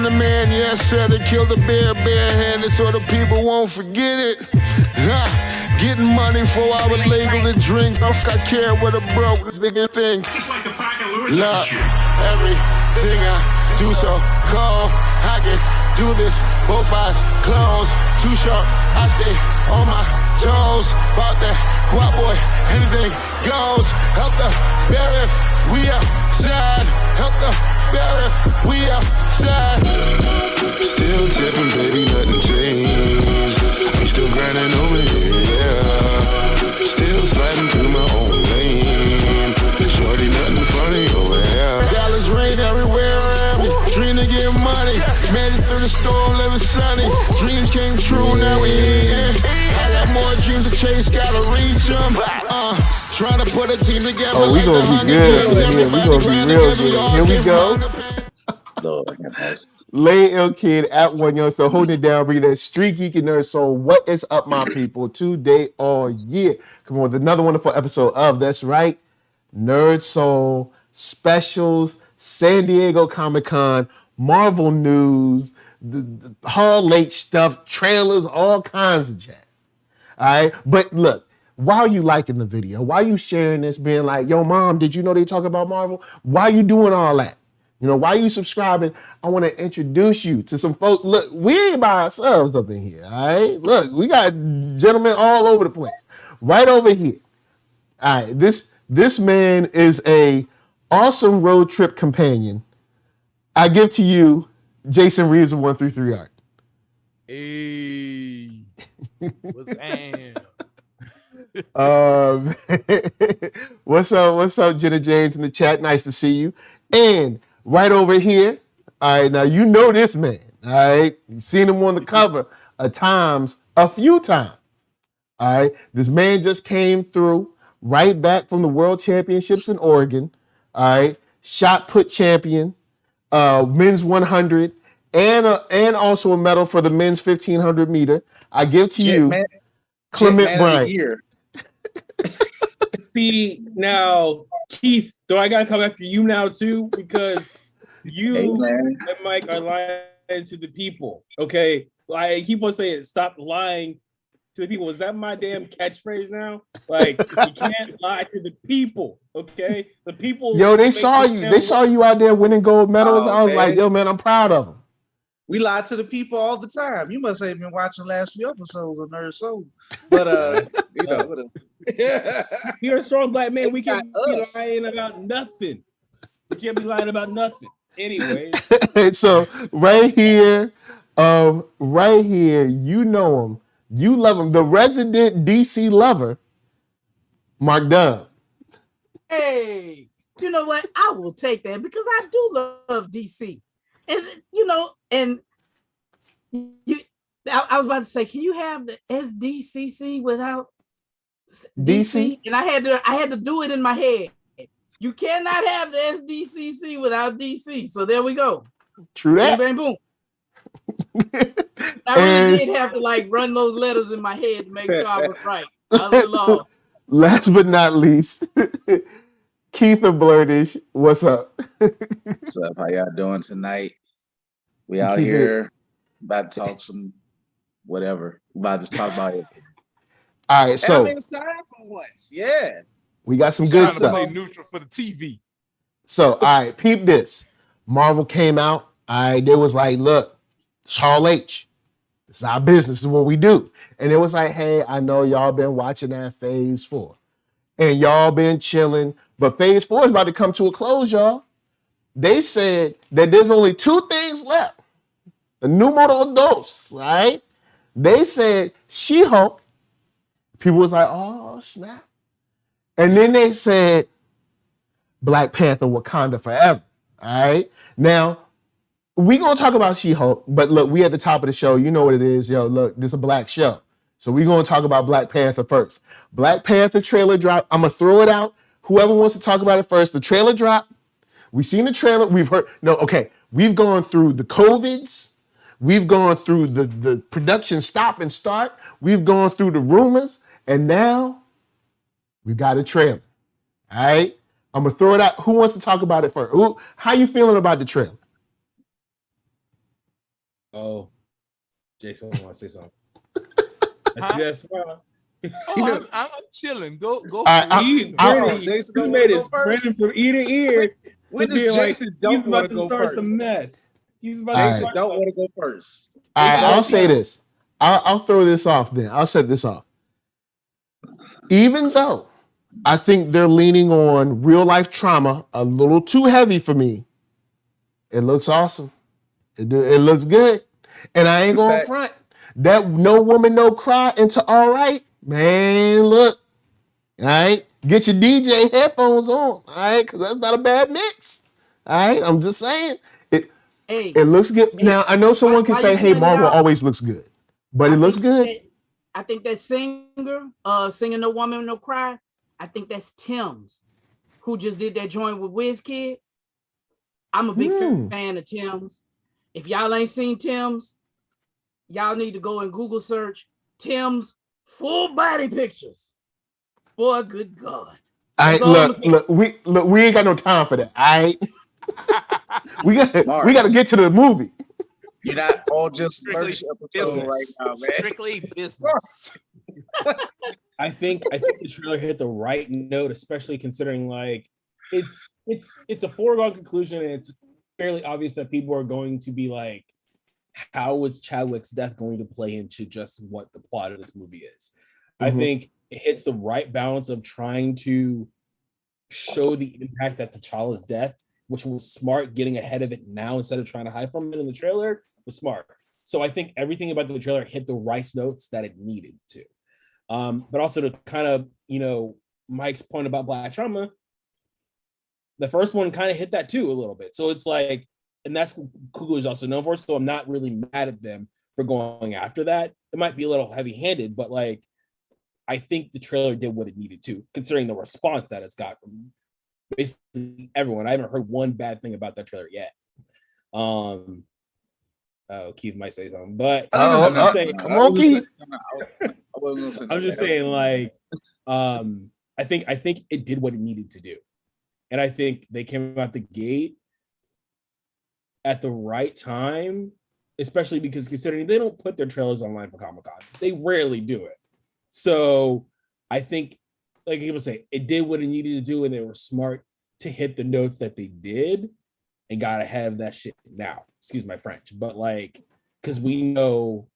the man, yes sir, they killed the bear barehanded so the people won't forget it. Getting money for I was legal to drink. I care what a broke nigga think. Just like the pack of Lewis. Look, everything I do so cold. I can do this, both eyes closed. Too short, I stay on my toes. About that guap boy, anything goes. Help the bear if we outside. Help the bear if we outside. Still tipping, baby, nothing changed. We still grinding over here, yeah. Still sliding through my own lane. Shorty, nothing funny over here. Dallas rain everywhere around me. Dream to get money. Made it through the storm, living sunny. Dreams came true, now we here. I got more dreams to chase, gotta reach them. Trying to put a team together. Oh, we gonna be good. Yeah, we gonna be real good. Here we go. Lord, Lay Ill Kid at OneYoungsta, holding it down, bringing that StreetGeek and NERDSoul. What is up, my people? Today all year. Come on, with another wonderful episode of That's Right, NERDSoul specials, San Diego Comic-Con, Marvel news, the Hall H stuff, trailers, all kinds of jazz. All right, but look, why are you liking the video? Why are you sharing this, being like, yo, mom, did you know they talk about Marvel? Why are you doing all that? You know, why are you subscribing? I want to introduce you to some folks. Look, we ain't by ourselves up in here, all right? Look, we got gentlemen all over the place. Right over here. All right, this man is a awesome road trip companion. I give to you Jason Reeves of 133 Art. Hey, what's up? What's up, Jenna James in the chat? Nice to see you. And right over here, all right, now you know this man, all right? You've seen him on the cover a few times, all right? This man just came through right back from the World Championships in Oregon, all right? Shot put champion, men's 100, and also a medal for the men's 1500 meter. I give to you, Clement Bryant. See, now, Keith, do I got to come after you now, too? Because you and Mike are lying to the people, okay? I keep on saying, stop lying to the people. Is that my damn catchphrase now? Like, you can't lie to the people, okay? The people... Yo, they saw you. They saw you out there winning gold medals. I was like, yo, man, I'm proud of them. We lie to the people all the time. You must have been watching the last few episodes of NERDSoul. But, you know, you're a strong black man. We can't be lying about nothing. We can't be lying about nothing. Anyway. So right here, you know him. You love him. The resident DC lover, Mark Dub. Hey, you know what? I will take that because I do love DC. And you know, and I was about to say, can you have the SDCC without DC? And I had to do it in my head. You cannot have the SDCC without DC. So there we go. True that. Bang, bang, boom. I really did have to like run those letters in my head to make sure I was right. Last but not least, Keith of Blurtish, what's up? What's up? How y'all doing tonight? We out here about to talk some whatever. About to talk about it. All right, so I'm inside for once. Yeah. We got some good stuff. Play neutral for the TV. So, all right, peep this. Marvel came out. All right, they was like, look, it's Hall H. This is our business. This is what we do. And it was like, hey, I know y'all been watching that Phase 4. And y'all been chilling. But Phase 4 is about to come to a close, y'all. They said that there's only 2 things left. The numero dos, right? They said She-Hulk. People was like, oh, snap. And then they said Black Panther, Wakanda Forever, all right? Now, we're going to talk about She-Hulk, but look, we at the top of the show. You know what it is. Yo, look, this is a black show. So we're going to talk about Black Panther first. Black Panther trailer drop. I'm going to throw it out. Whoever wants to talk about it first. The trailer drop. We've seen the trailer. We've heard. No, okay. We've gone through the COVIDs. We've gone through the production stop and start. We've gone through the rumors. And now we got a trailer. All right? I'm going to throw it out. Who wants to talk about it first? How you feeling about the trailer? Oh, Jason wants to say something. That's why. Oh, I'm chilling. Go. Jason He don't made want to it go first. Brandon from ear to ear. When Just does being Jason he's don't want about to to go start first? some mess. He's about All to right. start Don't some- want to go first. All right, I'll Jason, say this. I'll throw this off then. I'll set this off. Even though I think they're leaning on real life trauma a little too heavy for me, it looks awesome. It looks good. And I ain't going front. That No Woman No Cry into All Right, man, look. All right, get your DJ headphones on, all right, because that's not a bad mix. All right, I'm just saying. It looks good. Now, I know someone can say, hey, Marvel always looks good, but it looks good. I think that singer, singing No Woman No Cry, I think that's Tim's, who just did that joint with WizKid. I'm a big fan of Tim's. If y'all ain't seen Tim's, y'all need to go and Google search Tim's full body pictures. Boy, good God. All right, look, we ain't got no time for that. All right. we got to get to the movie. You're not all just merch episode right now, man. Strictly business. I think the trailer hit the right note, especially considering like it's a foregone conclusion, and it's fairly obvious that people are going to be like, how was Chadwick's death going to play into just what the plot of this movie is? I think it hits the right balance of trying to show the impact that T'Challa's death, which was smart, getting ahead of it now instead of trying to hide from it in the trailer, was smart. So I think everything about the trailer hit the right notes that it needed to. But also to kind of, Mike's point about Black trauma, the first one kind of hit that too a little bit. So it's like, and that's what Coogler is also known for. So I'm not really mad at them for going after that. It might be a little heavy-handed, but like, I think the trailer did what it needed to, considering the response that it's got from basically everyone. I haven't heard one bad thing about that trailer yet. Keith might say something, but I'm just saying. Come on, Keith. I'm just saying, like, I think it did what it needed to do, and I think they came out the gate at the right time, especially because considering they don't put their trailers online for Comic-Con, they rarely do it. So I think, like people say, it did what it needed to do, and they were smart to hit the notes that they did, and gotta have that shit now. Excuse my French, but like, because we know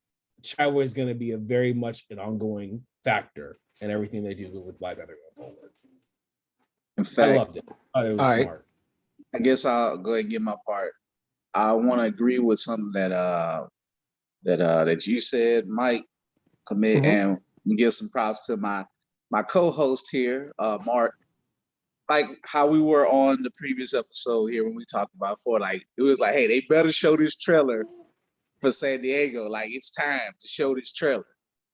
Chadwick is going to be a very much an ongoing factor in everything they do with Black Panther going forward. In fact, I loved it. I thought it was smart. I guess I'll go ahead and get my part. I want to agree with something that you said, Mike, commit, and give some props to my co-host here, Mark. Like how we were on the previous episode here when we talked about before, like it was like, hey, they better show this trailer for San Diego. Like it's time to show this trailer.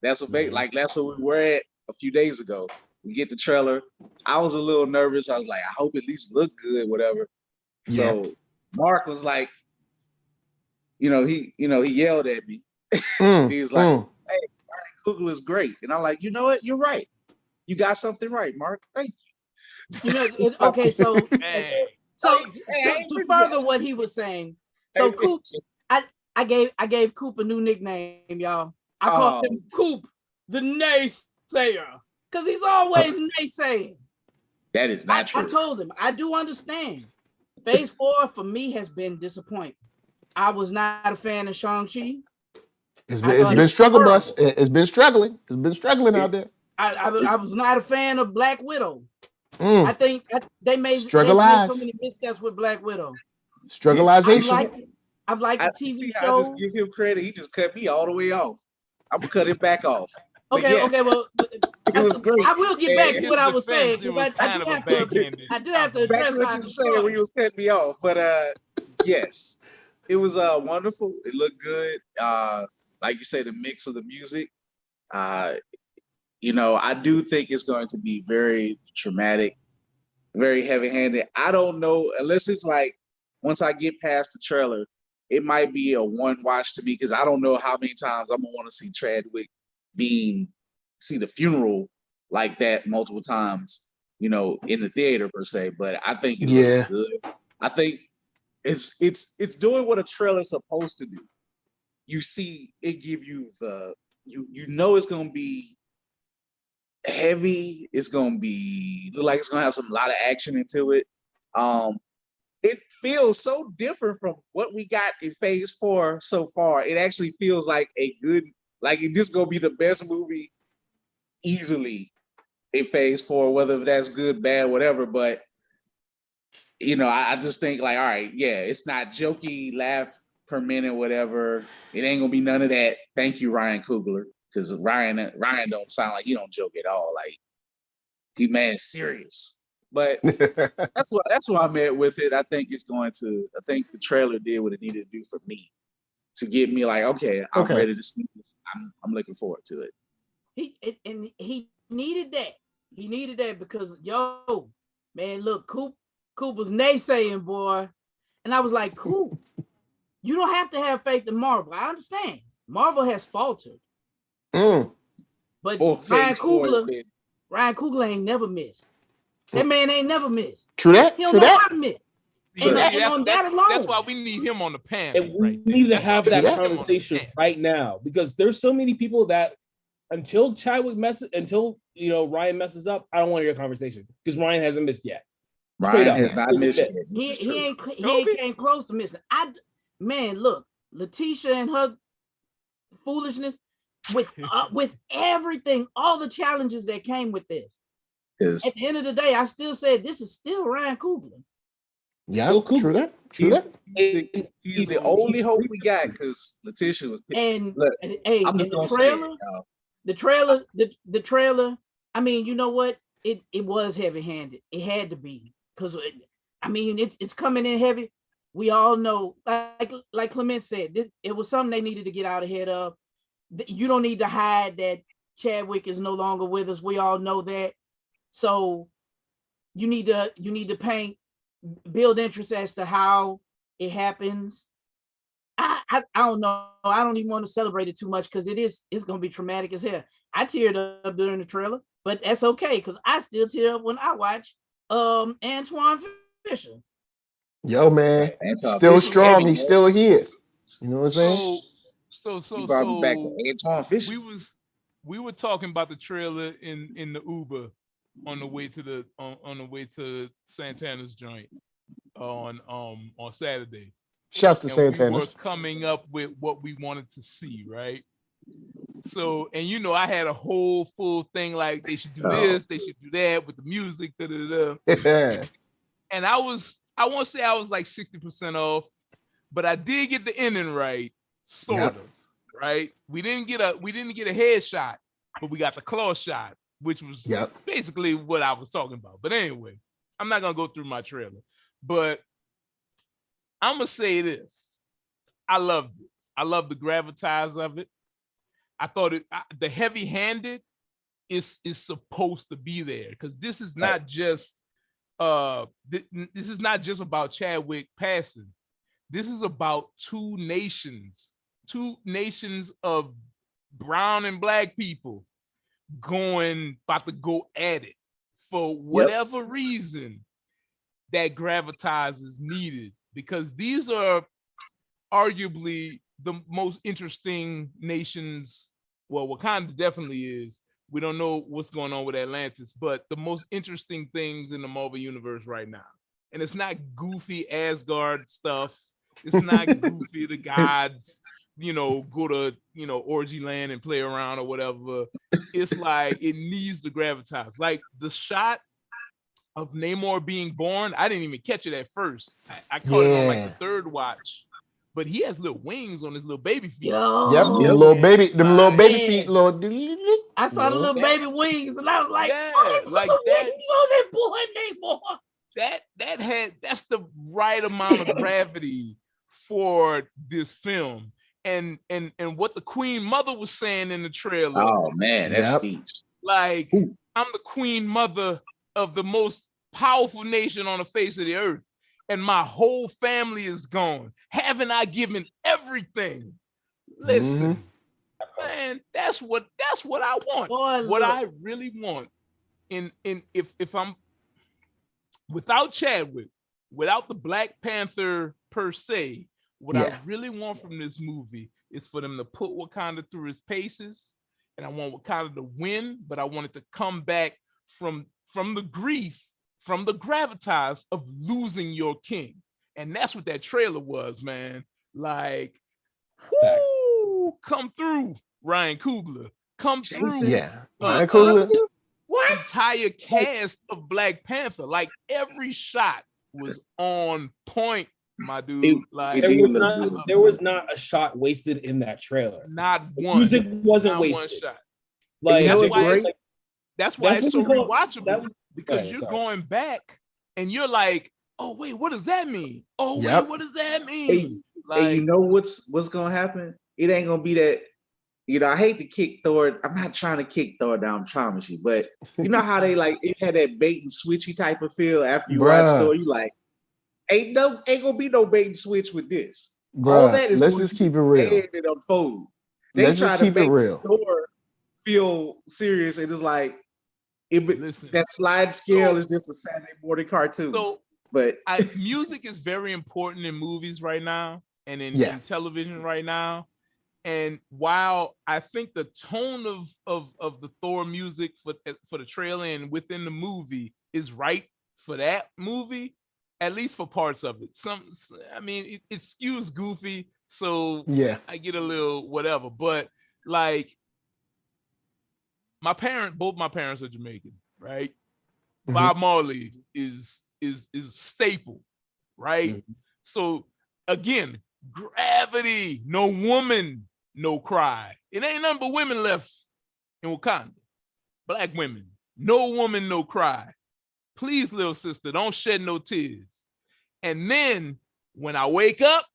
That's what that's what we were at a few days ago. We get the trailer. I was a little nervous. I was like, I hope it at least look good, whatever. Yeah. So Mark was like, he yelled at me. He's like, hey, Google is great. And I'm like, you know what? You're right. You got something right, Mark. Thank you. Okay, so to further what he was saying, so Coop, I gave Coop a new nickname, y'all. I called him Coop the Naysayer, because he's always naysaying. That is not true. I told him I do understand. Phase 4 for me has been disappointing. I was not a fan of Shang-Chi. It's been struggle bus. It's been struggling. It's been struggling out there. I was not a fan of Black Widow. I think they made so many missteps with Black Widow. Strugglization. I've liked the TV show. I just give him credit. He just cut me all the way off. I'm gonna cut it back off. Okay, well, it was great. I will get back to what I was saying because I do have to address what you were saying when you was cutting me off. But yes, it was wonderful. It looked good. Like you say, the mix of the music. I do think it's going to be very traumatic, very heavy-handed. I don't know, unless it's like, once I get past the trailer, it might be a one watch to me, because I don't know how many times I'm going to want to see Chadwick see the funeral like that multiple times, in the theater per se. But I think it looks good. I think it's doing what a trailer's supposed to do. you see it give you the you know it's gonna be heavy. It's gonna be look like it's gonna have a lot of action into it. It feels so different from what we got in Phase 4 so far. It actually feels like a good, like this gonna be the best movie easily in Phase 4, whether that's good, bad, whatever. But you know, I just think like, all right, yeah, it's not jokey, laugh per minute, whatever. It ain't gonna be none of that. Thank you, Ryan Coogler, because Ryan don't sound like he don't joke at all. Like he man serious. But that's what I'm at with it. I think I think the trailer did what it needed to do for me to get me like, okay, I'm ready to see this. I'm looking forward to it. He needed that. He needed that because man, look, Coop was naysaying, boy. And I was like, Coop, you don't have to have faith in Marvel. I understand. Marvel has faltered. But Ryan Coogler ain't never missed. That man ain't never missed. True that. He don't know how to miss. That's why we need him on the panel. And we need to have that conversation right now because there's so many people that until Ryan messes up, I don't want to hear a conversation because Ryan hasn't missed yet. Ryan has not missed yet. He ain't came close to missing. Man, look, Letitia and her foolishness with everything, all the challenges that came with this. At the end of the day, I still said this is still Ryan Coogler. Yeah, true that. He's the only hope we got because Letitia was. And the trailer. I mean, you know what? It was heavy-handed. It had to be because it's coming in heavy. We all know, like Clement said, it was something they needed to get out ahead of. You don't need to hide that Chadwick is no longer with us. We all know that. So you need to build interest as to how it happens. I don't know. I don't even want to celebrate it too much because it's going to be traumatic as hell. I teared up during the trailer, but that's okay because I still tear up when I watch Antoine Fisher. Yo, man, still strong. He's still here. You know what I'm saying? So back to Antoine Fisher. We were talking about the trailer in the Uber on the way to Santana's joint on Saturday. Shouts to Santana's. We were coming up with what we wanted to see, right? So, and I had a whole full thing like they should do this, they should do that with the music, And I won't say I was like 60% off, but I did get the ending right, sort of, right? We didn't get a headshot, but we got the claw shot, which was basically what I was talking about. But anyway, I'm not gonna go through my trailer, but I'm gonna say this: I loved it. I love the gravitas of it. I thought the heavy-handed is supposed to be there because this is not just this is not just about Chadwick passing. This is about two nations of brown and black people about to go at it for whatever reason that gravitas is needed, because these are arguably the most interesting nations. Well, Wakanda definitely is. We don't know what's going on with Atlantis, but the most interesting things in the Marvel universe right now. And it's not goofy Asgard stuff. It's not goofy the gods, go to, orgy land and play around or whatever. It's like it needs the gravitas. Like the shot of Namor being born, I didn't even catch it at first. I caught it on like the third watch. But he has little wings on his little baby feet. Them little baby feet. I saw the little baby wings, and I was like, like that. That boy Namor. That's the right amount of gravity for this film. And what the Queen Mother was saying in the trailer. Oh man, that's speech. Like, I'm the Queen Mother of the most powerful nation on the face of the earth. And my whole family is gone. Haven't I given everything? Listen, man, that's what I want. Boy, what I really want. If I'm without Chadwick, without the Black Panther per se, What I really want from this movie is for them to put Wakanda through his paces, and I want Wakanda to win, but I want it to come back from the grief, from the gravitas of losing your king. And that's what that trailer was, man. Like, whoo, come through, Ryan Coogler. Come through. Yeah. Ryan Coogler. What? Entire cast of Black Panther. Like, every shot was on point, my dude. There was not a shot wasted in that trailer. Not one. Music wasn't not wasted. One shot. Like, that's why it's so rewatchable. Because you're sorry. going back and you're like, oh wait, what does that mean? Oh wait, what does that mean? Hey, you know what's gonna happen? It ain't gonna be that. You know, I hate to kick Thor. I'm not trying to kick Thor down, I promise you. But you know how they like it had that bait and switchy type of feel after you watch Thor. You like, ain't gonna be no bait and switch with this. All that is let's just keep it real. It unfold. Let's just keep it real. Thor feel serious, and it's like that slide scale is just a Saturday morning cartoon. So, but music is very important in movies right now and in television right now. And while I think the tone of the Thor music for the trailer and within the movie is right for that movie, at least for parts of it. It skews goofy, so I get a little whatever. But like, both my parents are Jamaican, right? Mm-hmm. Bob Marley is a staple, right? Mm-hmm. So again, gravity, no woman, no cry. It ain't nothing but women left in Wakanda. Black women, no woman, no cry. Please, little sister, don't shed no tears. And then when I wake up,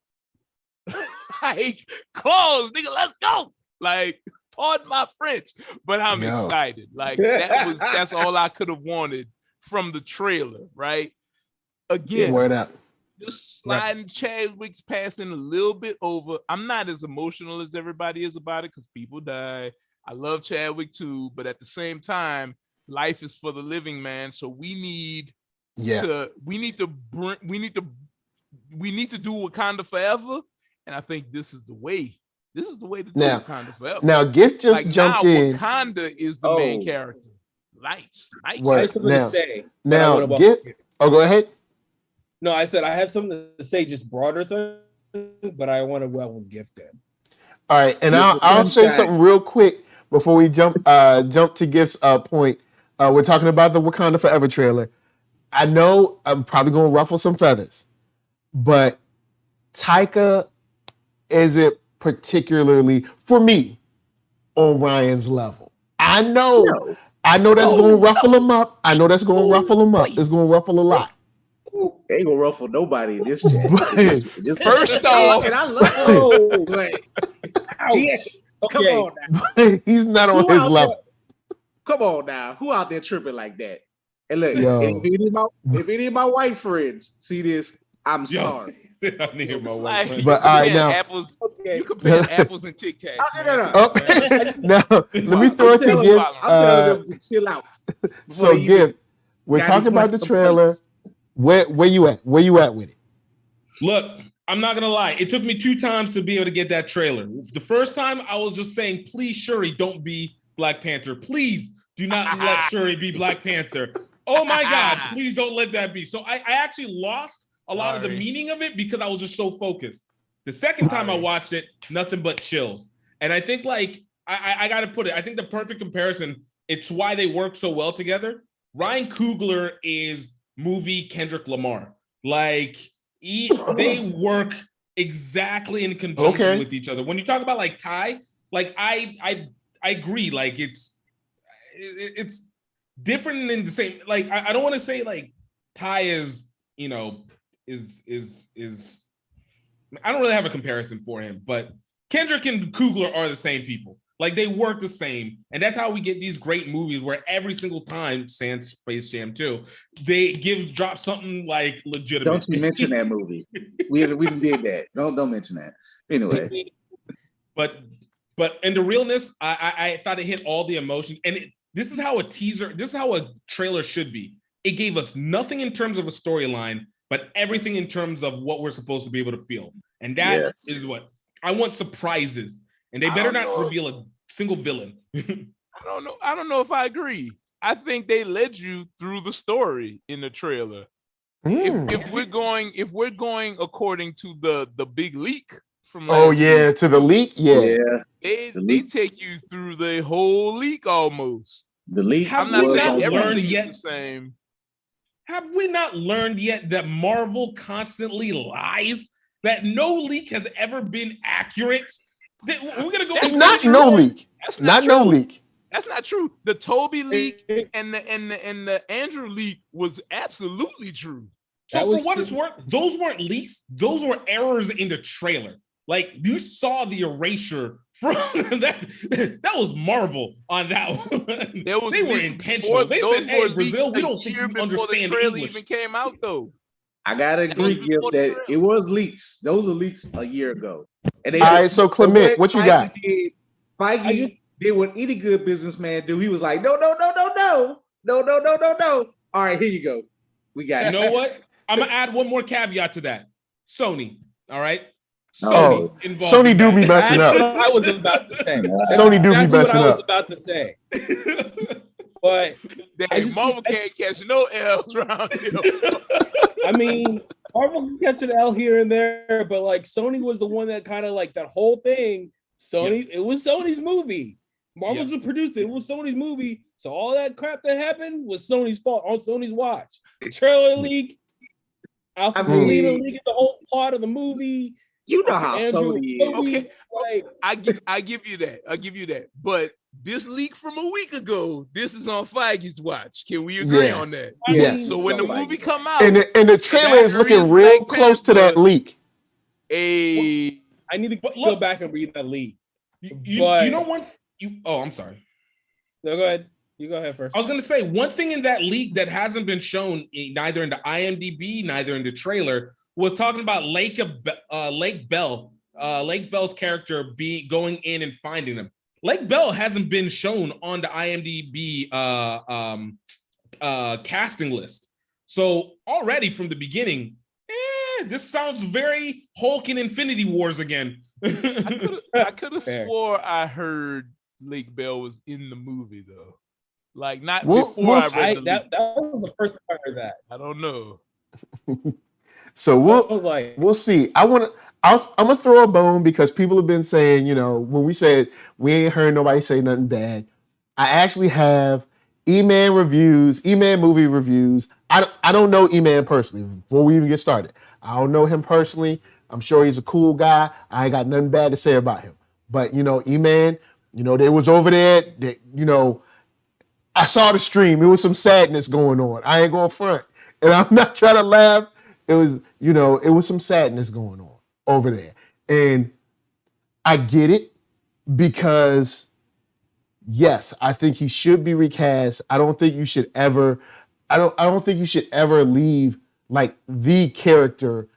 like, close, nigga, let's go. Like, pardon my French, but I'm excited. Like, that's all I could have wanted from the trailer, right? Again, word up. Just sliding Chadwick's passing a little bit over. I'm not as emotional as everybody is about it because people die. I love Chadwick too, but at the same time, life is for the living, man. So we need to do Wakanda forever, and I think this is the way. This is the way to do Wakanda forever. Now, Gift just jumped in. Wakanda is the main character. Lights. I have something to say. Now, Gift. Oh, go ahead. No, I said I have something to say, just broader thing, but I want to welcome Gift in. All right, and I'll say something real quick before we jump to Gift's point. We're talking about the Wakanda Forever trailer. I know I'm probably going to ruffle some feathers, but Taika isn't particularly, for me, on Ryan's level. I know that's going to ruffle him up. I know that's going to ruffle him up. It's going to ruffle a lot. They ain't gonna ruffle nobody in this chat. First off, and I love him, but come on now. He's not on his level. Come on now. Who out there tripping like that? And look, if any of my white friends see this, I'm sorry. I need my white friends. But all right, now apples, you compare apples and Tic Tacs. Now let me throw it to Gift. I'm telling them to chill out. So Gift, we're talking about the trailer. Where you at? Where you at with it? Look, I'm not gonna lie. It took me 2 times to be able to get that trailer. The first time I was just saying, please, Shuri, don't be Black Panther. Please do not let Shuri be Black Panther. Oh my God, please don't let that be. So I actually lost a lot of the meaning of it because I was just so focused. The second time I watched it, nothing but chills. And I think like, I gotta put it, I think the perfect comparison, it's why they work so well together. Ryan Coogler is movie Kendrick Lamar. Like they work exactly in conjunction with each other. When you talk about like Kai, like I agree. Like it's different in the same. Like I don't want to say like Kai is is I don't really have a comparison for him, but Kendrick and Coogler are the same people. Like they work the same, and that's how we get these great movies where every single time, sans Space Jam 2, they drop something like legitimate. Don't you mention that movie? we did that. Don't mention that. Anyway, but in the realness, I thought it hit all the emotion, and this is how a trailer should be. It gave us nothing in terms of a storyline, but everything in terms of what we're supposed to be able to feel. And that is what I want, surprises. And they better not reveal a single villain. I don't know if I agree. I think they led you through the story in the trailer. If we're going according to the big leak from last week, to the leak, they take you through the whole leak almost. The leak. I'm not saying everything yet is the same. Have we not learned yet that Marvel constantly lies? That no leak has ever been accurate? We're gonna go. That's not no leak. That's not no leak. That's not true. The Toby leak and the Andrew leak was absolutely true. So for what it's worth, those weren't leaks. Those were errors in the trailer. Like you saw the erasure from that. That was Marvel on that one. They were intentional. They said, "Hey, Brazil, we don't think you understand the trailer English." Even came out though. I gotta agree that it was leaks. Those were leaks a year ago. And all right, so Clement, what you got? Feige did what any good businessman do. He was like, no. All right, here you go. We got it. You know what? I'm gonna add one more caveat to that. Sony, all right? Sony do be messing up. That's what I was about to say. Sony do be messing up. I was about to say. But Marvel can't catch no L's around here. I mean, Marvel can catch an L here and there, but like Sony was the one that kind of like that whole thing. It was Sony's movie. Marvel just produced it. It was Sony's movie. So all that crap that happened was Sony's fault on Sony's watch. The trailer leak, Alpha Molina leaking the whole plot of the movie. You know how Sony is. Okay, I give you that. I give you that. But this leak from a week ago, this is on Feige's watch. Can we agree on that? Yes. So when the movie come out, and the trailer is looking real close to that leak. I need to go back and read that leak. You know what? I'm sorry. No, go ahead. You go ahead first. I was going to say one thing in that leak that hasn't been shown neither in the IMDb, neither in the trailer, was talking about Lake Bell. Lake Bell's character going in and finding him. Lake Bell hasn't been shown on the IMDb casting list. So already from the beginning, this sounds very Hulk in Infinity Wars again. I could have swore I heard Lake Bell was in the movie though. Like not before I read the that was the first time I heard that. I don't know. So we'll see. I'm gonna throw a bone because people have been saying, when we said we ain't heard nobody say nothing bad. I actually have E-Man movie reviews. I don't know E-Man personally before we even get started. I don't know him personally. I'm sure he's a cool guy. I ain't got nothing bad to say about him. But E-Man, they was over there. I saw the stream. It was some sadness going on. I ain't going front. And I'm not trying to laugh. It was, it was some sadness going on over there. And I get it because, yes, I think he should be recast. I don't think you should ever leave like the character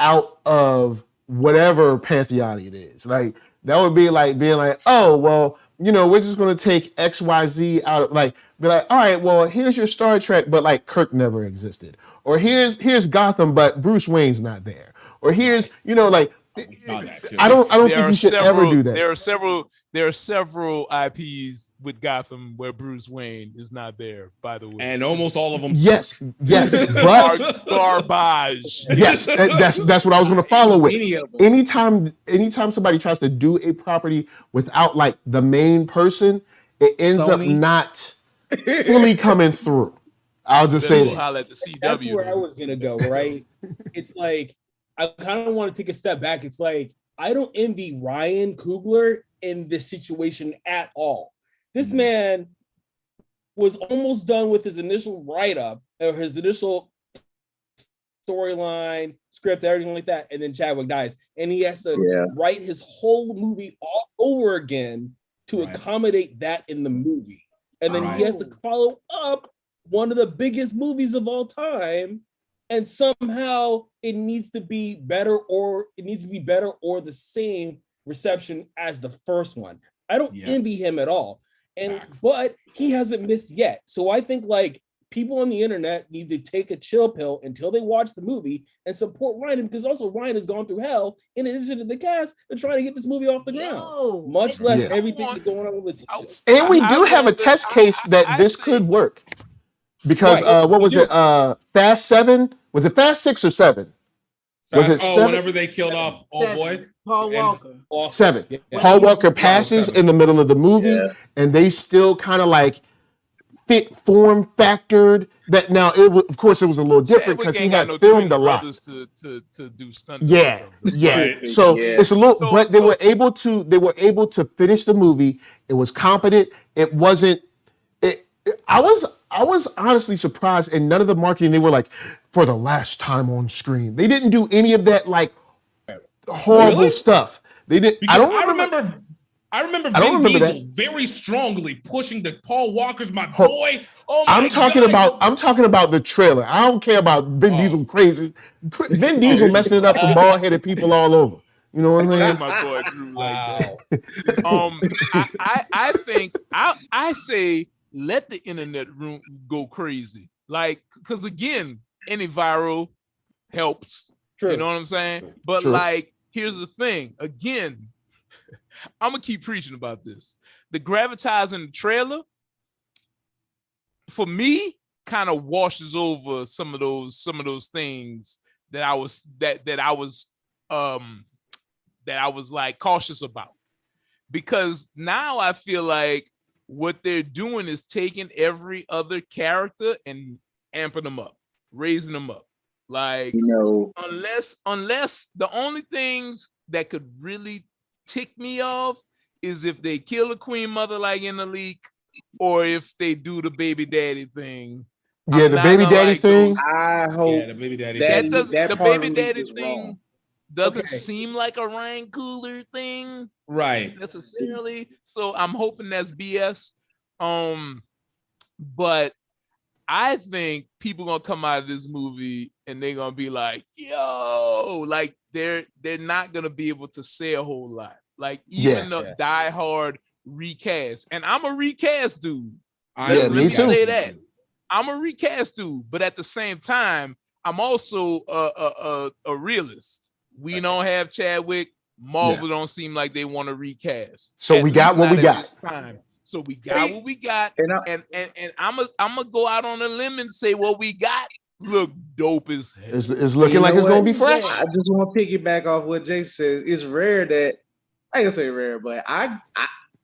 out of whatever pantheon it is. Like that would be like being like, oh, well, we're just going to take XYZ out of be like, all right, well, here's your Star Trek, but like Kirk never existed. Or here's Gotham, but Bruce Wayne's not there. Or here's, I don't think you should ever do that. There are several IPs with Gotham where Bruce Wayne is not there, by the way. And almost all of them. Yes, but garbage. Yes, that's what I was going to follow with. Anytime somebody tries to do a property without like the main person, it ends up not fully coming through. I'll just say that. That's where I was gonna go. Right? It's like I kind of want to take a step back. It's like I don't envy Ryan Coogler in this situation at all. This man was almost done with his initial write-up or his initial storyline, script, everything like that, and then Chadwick dies, and he has to write his whole movie all over again to accommodate that in the movie, and then he has to follow up one of the biggest movies of all time, and somehow it needs to be better or the same reception as the first one. I don't envy him at all. But he hasn't missed yet. So I think like people on the internet need to take a chill pill until they watch the movie and support Ryan, because also Ryan has gone through hell in addition to the cast and trying to get this movie off the ground. Much less everything that's going on with it. And we do have a test case that this could work. Because what was it? Fast 7? Was it Fast 6 or 7? Was it 7? Whenever they killed off old boy? Paul Walker. 7. Yeah. Paul Walker passes in the middle of the movie, and they still kind of like form factored that. Now, of course, it was a little different because he had filmed a lot. To do stunt. Yeah. Right. So it's a little, but they were able to finish the movie. It was competent. It wasn't. I was honestly surprised, and none of the marketing, they were like, for the last time on screen. They didn't do any of that like horrible stuff. They did. I remember Vin Diesel very strongly pushing the Paul Walker's my boy. Oh my I'm talking about the trailer. I don't care about Vin Diesel crazy. Vin Diesel messing it up for bald-headed people all over. You know what I'm saying? My boy Drew like that. I think I say let the internet room go crazy. Like, because again, any viral helps. True. You know what I'm saying? True. But True. Like, here's the thing. Again, I'm gonna keep preaching about this. The gravitas in the trailer, for me, kind of washes over some of those things that I was like cautious about. Because now I feel like what they're doing is taking every other character and amping them up, raising them up. Like, unless the only things that could really tick me off is if they kill a queen mother like in the leak, or if they do the baby daddy thing. Yeah, the baby daddy thing. I hope the baby daddy. The baby daddy thing doesn't seem like a Ryan Coogler thing, right? Necessarily. So I'm hoping that's BS. But I think people gonna come out of this movie and they're gonna be like, "Yo!" Like they're not gonna be able to say a whole lot. Like even the diehard recast, and I'm a recast dude. Let me say that I'm a recast dude, but at the same time, I'm also a realist. We don't have Chadwick. Marvel don't seem like they want to recast. So we got what we got. So we got what we got, and I'm gonna go out on a limb and say what we got look dope as hell. It's looking like it's gonna be fresh. I just want to piggyback off what Jason said. It's rare that I can say rare, but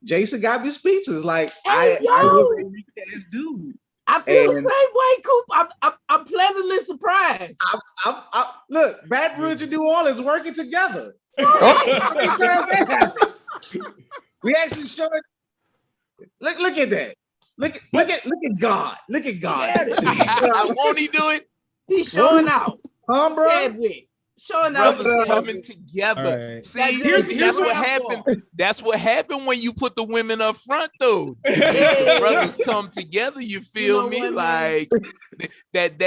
Jason got me speechless. Like I was a recast dude. I feel the same way, Coop. I'm pleasantly surprised. Look, Baton Rouge and New Orleans working together. We actually showed. Look at that. Look at God. Look at God. Won't he do it? He's showing out. Bro. Chadwick. Showing out. Brothers coming together. Right. See, that's what happened. That's what happened when you put the women up front, though. The brothers come together. You feel me? Like that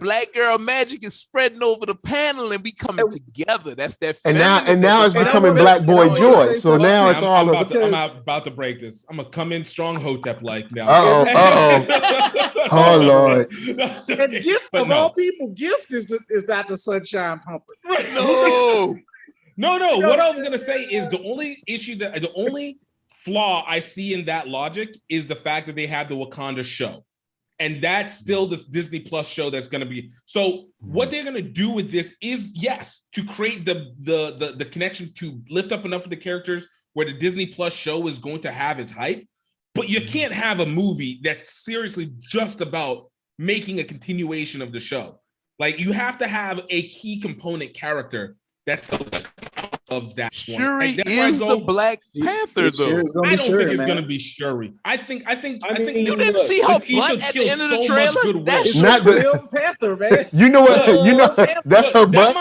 black girl magic is spreading over the panel, and we coming together. That's that. And now it's becoming Black Boy Joy. So now it's all over. I'm about to break this. I'm gonna come in strong Hotep like now. Oh Lord. And Gift of all people, Gift is not the sunshine pumper. No. What I'm gonna say is the only flaw I see in that logic is the fact that they have the Wakanda show. And that's still the Disney Plus show that's going to be. So what they're going to do with this is, yes, to create the connection to lift up enough of the characters where the Disney Plus show is going to have its hype. But you can't have a movie that's seriously just about making a continuation of the show. Like, you have to have a key component character that's of that Shuri is the Black Panther, though. I don't think it's gonna be Shuri. I think you didn't see her butt at the end of the trailer. That's not the real Panther, man. You know what? That's her butt.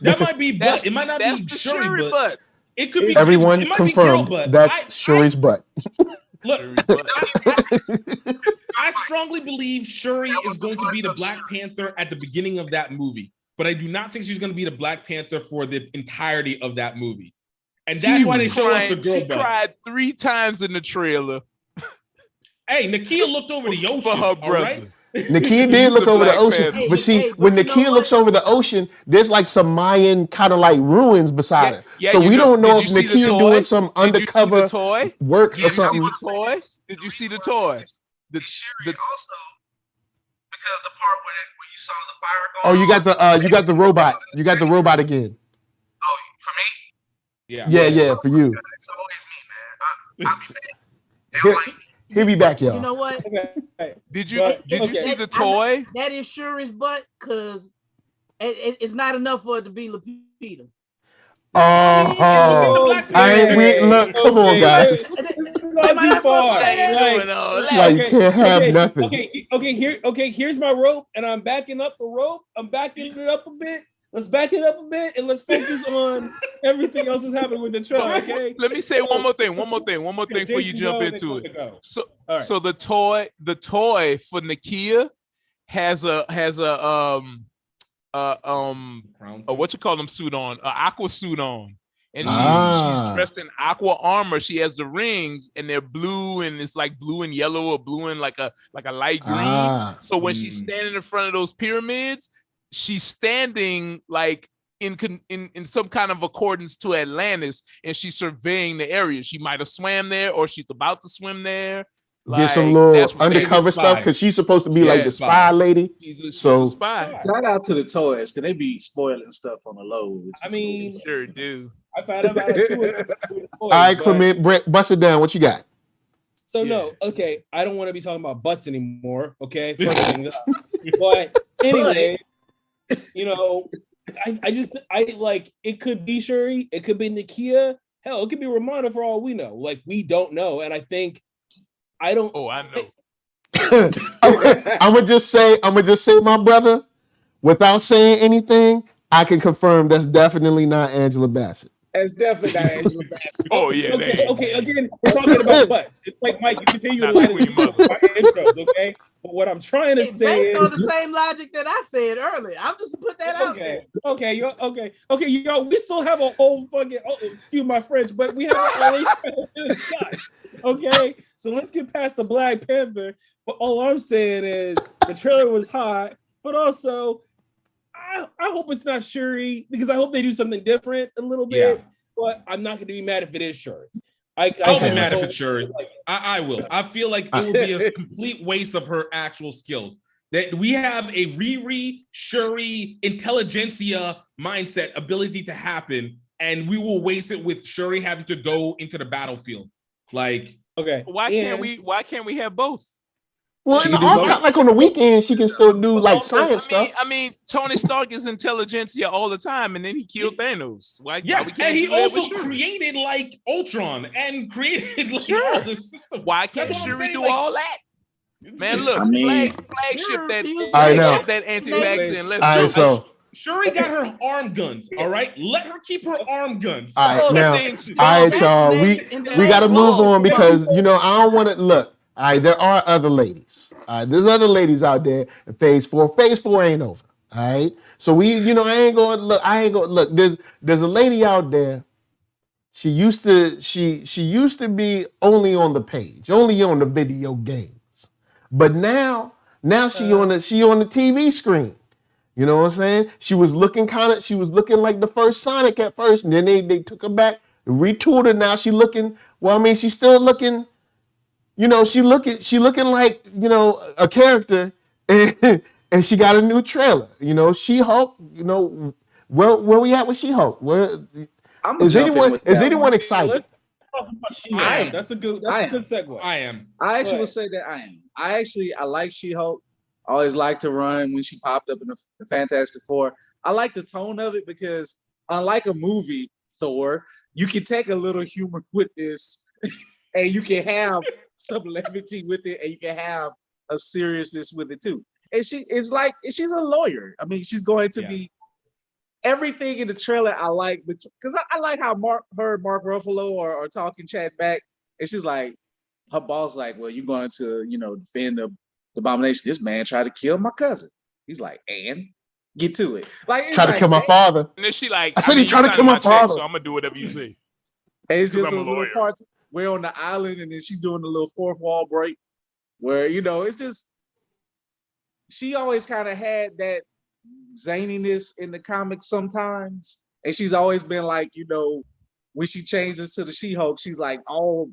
That might be butt. It might not be Shuri butt. It could be everyone it confirmed. That's Shuri's butt. Look, I strongly believe Shuri is going to be the Black Panther at the beginning of that movie. But I do not think she's going to be the Black Panther for the entirety of that movie. And that's why they show us the girl butt. She cried 3 times in the trailer. Hey, Nakia looked over the ocean for her all brother. right? Nakia did look over the ocean, Hey, but see, hey, when but you know Nakia looks what? over the ocean, there's like some Mayan kind of like ruins beside her. Yeah, So you we know- don't know did if you see the Nakia toy? doing some Did you see the undercover toy? work Did or you see something. the toy? Did you see the toy? The also because the part where you saw the fire Oh, going you got the you got the robot. You got the robot again. Oh, for me, Yeah, for you. it's always me, man. I'm saying, He'll be back, y'all. You know what? Okay. Did you But- did you okay. see the toy? That is Shuri's butt, because it's not enough for it to be Lupita. Oh, I ain't we look. Come on, guys. Not Am I too not supposed far. to say that? Like, It's like you can't have nothing. Okay. Here's my rope, and I'm backing up the rope. I'm backing it up a bit. Let's back it up a bit, and let's focus on everything else that's happening with the trailer. Okay. Let me say one more thing before you jump into it. So, right. so the toy for Nakia has a what you call them suit on, an aqua suit on, and she's dressed in aqua armor. She has the rings, and they're blue, and it's like blue and yellow, or blue and like a light green. So when she's standing in front of those pyramids, she's standing like in some kind of accordance to Atlantis, and she's surveying the area. She might have swam there, or she's about to swim there. Get some little undercover stuff, because she's supposed to be like the spy lady. She's a So spy. shout out to the toys, because they be spoiling stuff on the low. I mean, They sure do. I found out about it too. All right, Clement, Brett, bust it down. What you got? So no, okay, I don't want to be talking about butts anymore. Okay, but anyway, you know, I like, it could be Shuri, it could be Nakia, hell, it could be Ramona for all we know. Like, we don't know, and I think I don't. Oh, I know. I'm gonna just say, my brother, without saying anything, I can confirm that's definitely not Angela Bassett. That's definitely not Angela Bassett. Oh yeah. Okay. Again, we're talking about butts. It's like, Mike, you continue to line it up my intros, okay? But what I'm trying to say based on the same logic that I said earlier. I'm just put that out there. Okay, y'all. We still have a whole fucking. Oh, excuse my French, but we have a okay. So let's get past the Black Panther. But all I'm saying is the trailer was hot, but also I hope it's not Shuri, because I hope they do something different a little bit. Yeah. But I'm not going to be mad if it is Shuri. I'll be mad if it's Shuri. I will. I feel like it will be a complete waste of her actual skills. That we have a Riri, Shuri, intelligentsia mindset ability to happen, and we will waste it with Shuri having to go into the battlefield. Like, okay, why can't we have both? Well, in the archive, like on the weekend, she can still do like science stuff. I mean, Tony Stark is intelligentsia all the time, and then he killed Thanos. Why we can't and he do that also with Shuri? created like Ultron and created like all the system. Why can't Shuri do all that? Man, look, flagship that anti-vaccine. Let's all right, so Shuri got her arm guns. All right, let her keep her arm guns. All right, now, all right, y'all. We got to move on, because I don't want to look. All right, there are other ladies. All right, there's other ladies out there in Phase 4. Phase 4 ain't over. All right, so I ain't going to look. There's a lady out there. She used to be only on the page, only on the video games, but now she on the TV screen. You know what I'm saying? She was looking like the first Sonic at first, and then they took her back, retooled her. Now she's looking. Well, I mean, she's still looking. She looking like, a character, and she got a new trailer. She-Hulk, where we at with She-Hulk? Is anyone excited? That's a good segue. I am. I actually would say that I am. I like She-Hulk. I always liked to run when she popped up in the Fantastic Four. I like the tone of it, because unlike a movie, Thor, you can take a little humor with this, and you can have some levity with it, and you can have a seriousness with it too. And she's a lawyer. I mean, she's going to be everything in the trailer. I like, because I like how Mark Ruffalo or talking chat back, and she's like, her boss like, well, you're going to defend the abomination. This man tried to kill my cousin. He's like, and get to it. Like, try to kill my father. And then she like, I said he tried to kill my father, so I'm gonna do whatever you say. And it's just a little parts. We're on the island, and then she's doing the little fourth wall break. where it's just she always kind of had that zaniness in the comics sometimes, and she's always been like, when she changes to the She-Hulk, she's like all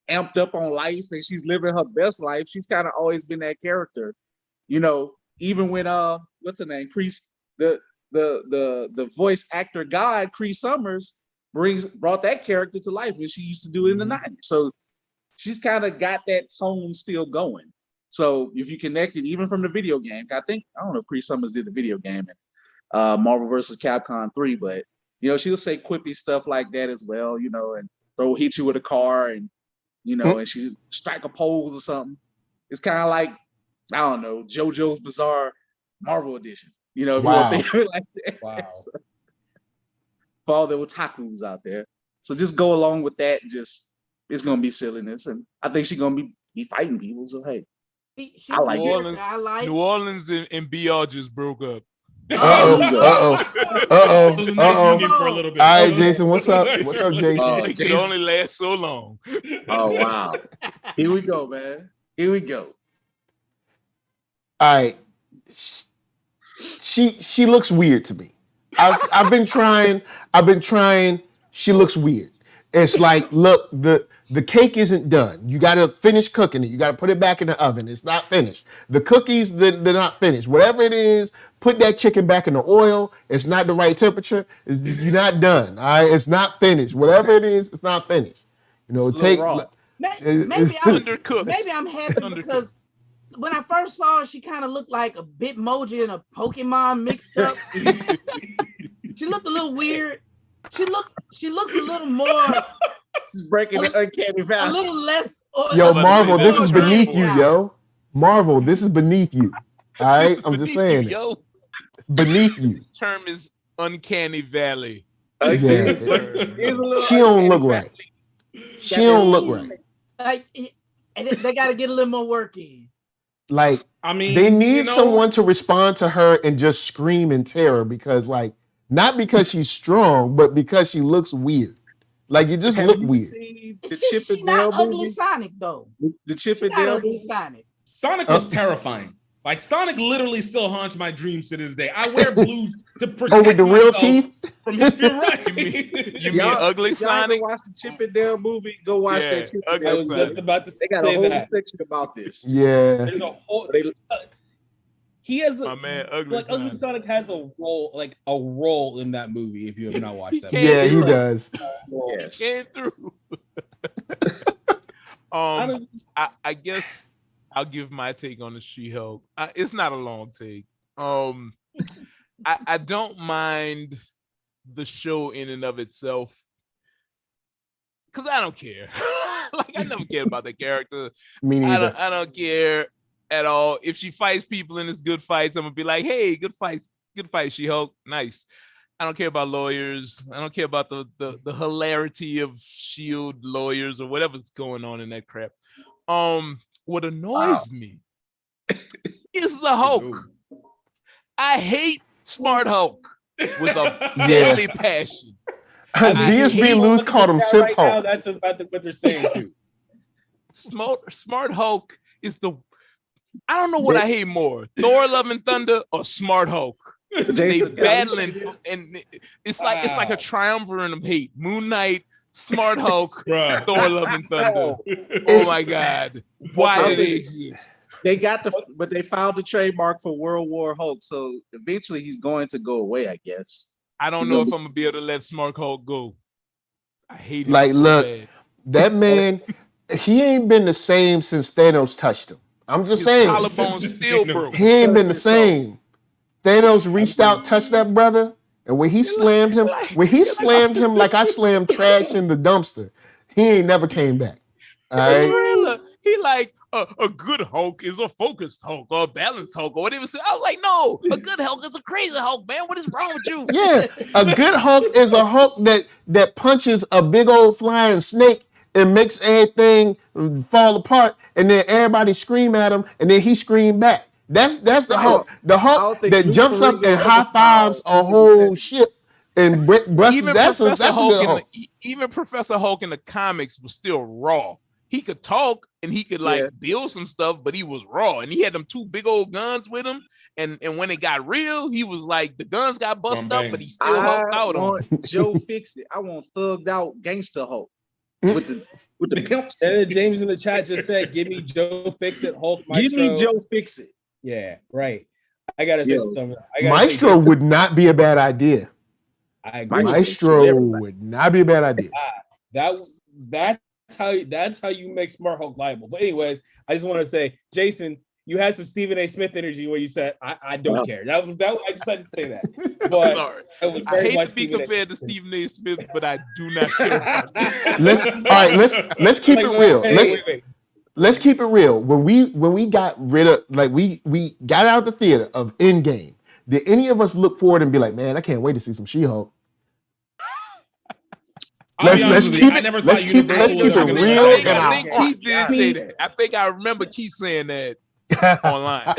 amped up on life, and she's living her best life. She's kind of always been that character, even when what's her name, Kreese, the voice actor god Kreese Summers brought that character to life when she used to do it in the 90s. So she's kind of got that tone still going. So if you connect it even from the video game, I don't know if Kreese Summers did the video game in Marvel vs. Capcom 3, but she'll say quippy stuff like that as well, and hit you with a car, and and she strike a pose or something. It's kind of like, I don't know, JoJo's Bizarre Marvel Edition. If you want to think of it like that. Wow. So, for all the otakus out there. So just go along with that. It's gonna be silliness, and I think she's gonna be fighting people. So hey, I like New Orleans and BR just broke up. Uh-oh. For a little bit. All right, Jason, what's up? What's up, Jason? It can only last so long. Oh wow. Here we go, man. Here we go. All right. She looks weird to me. I've been trying. She looks weird. It's like, look, the cake isn't done. You got to finish cooking it. You got to put it back in the oven. It's not finished. The cookies, they're not finished. Whatever it is, put that chicken back in the oil. It's not the right temperature. You're not done. All right, it's not finished. Whatever it is, it's not finished. Maybe I'm happy because when I first saw her, she kind of looked like a Bitmoji and a Pokemon mixed up. She looked a little weird. She looks a little more. She's breaking the uncanny valley. A little less. Yo, Marvel, this is beneath you, yo. Marvel, this is beneath you. All right, I'm just saying. Yo, beneath you. The term is uncanny valley. Yeah. She don't look right. She don't look right. Like, and they got to get a little more work in. Like, I mean, they need someone to respond to her and just scream in terror because, like, not because she's strong, but because she looks weird. Like, you just look weird. She's not ugly Sonic, though. The Chip and Dale Sonic. Sonic was terrifying. Like, Sonic literally still haunts my dreams to this day. I wear blue to protect with the real teeth from his fear. Right? You mean ugly Sonic? Watch the Chip and Dale movie. Go watch that. Chip I was just about to say they got a whole section about this. Yeah. There's a whole. He has my man, Ugly Sonic has a role in that movie. If you have not watched that, yeah, he does. Yes. Came through. I guess I'll give my take on the She-Hulk. It's not a long take. I don't mind the show in and of itself because I don't care. Like, I never cared about the character. Me neither. I don't care at all. If she fights people and it's good fights, I'm gonna be like, hey, good fight, She-Hulk, nice. I don't care about lawyers. I don't care about the hilarity of Shield lawyers or whatever's going on in that crap. What annoys me is the Hulk. I hate Smart Hulk with a deadly passion. ZSB Luz called him Simp Hulk. That's about what they're saying too. Smart Hulk is I don't know what I hate more, Thor: Love and Thunder or Smart Hulk. They battling, and it's like a triumvirate of hate. Moon Knight, Smart Hulk, Thor: Love and Thunder. Oh my God, why do they exist? They but they filed the trademark for World War Hulk, so eventually he's going to go away, I guess. I don't know if I'm gonna be able to let Smart Hulk go. I hate him. Like, so look, bad. that man, he ain't been the same since Thanos touched him. I'm just saying. Collarbone still broke. He ain't been the same. Thanos reached out, touched that brother, and when he slammed him, like I slammed trash in the dumpster, he ain't never came back. All right? He like a good Hulk is a focused Hulk or a balanced Hulk or whatever. I was like, no, a good Hulk is a crazy Hulk, man. What is wrong with you? Yeah, a good Hulk is a Hulk that punches a big old flying snake and makes everything fall apart, and then everybody scream at him, and then he scream back. That's the Hulk. The Hulk that jumps up and high fives a whole ship and busts. That's a good Hulk. Even Professor Hulk in the comics was still raw. he could talk and he could like build some stuff, but he was raw and he had them 2 big old guns with him. And when it got real, he was like the guns got busted up, but he still hulked out on him. Joe Fix It. I want thugged out gangster Hulk with the pimps. And James in the chat just said, "Give me Joe Fix It, Hulk Maestro." Give me Joe Fix It. Yeah, right. I gotta say something. Maestro would not be a bad idea. I agree. Maestro would not be a bad idea. That's how you make Smart Hulk liable. But anyways, I just want to say, Jason, you had some Stephen A. Smith energy where you said, "I don't care." That I decided to say that. But sorry, I hate to be compared to Stephen A. Smith, but I do not care. Let's keep it real. Let's keep it real. When we got rid of, like, we got out of the theater of Endgame, did any of us look forward and be like, man, I can't wait to see some She-Hulk? Let's keep it real. I think Keith did say that. I think I remember Keith saying that online.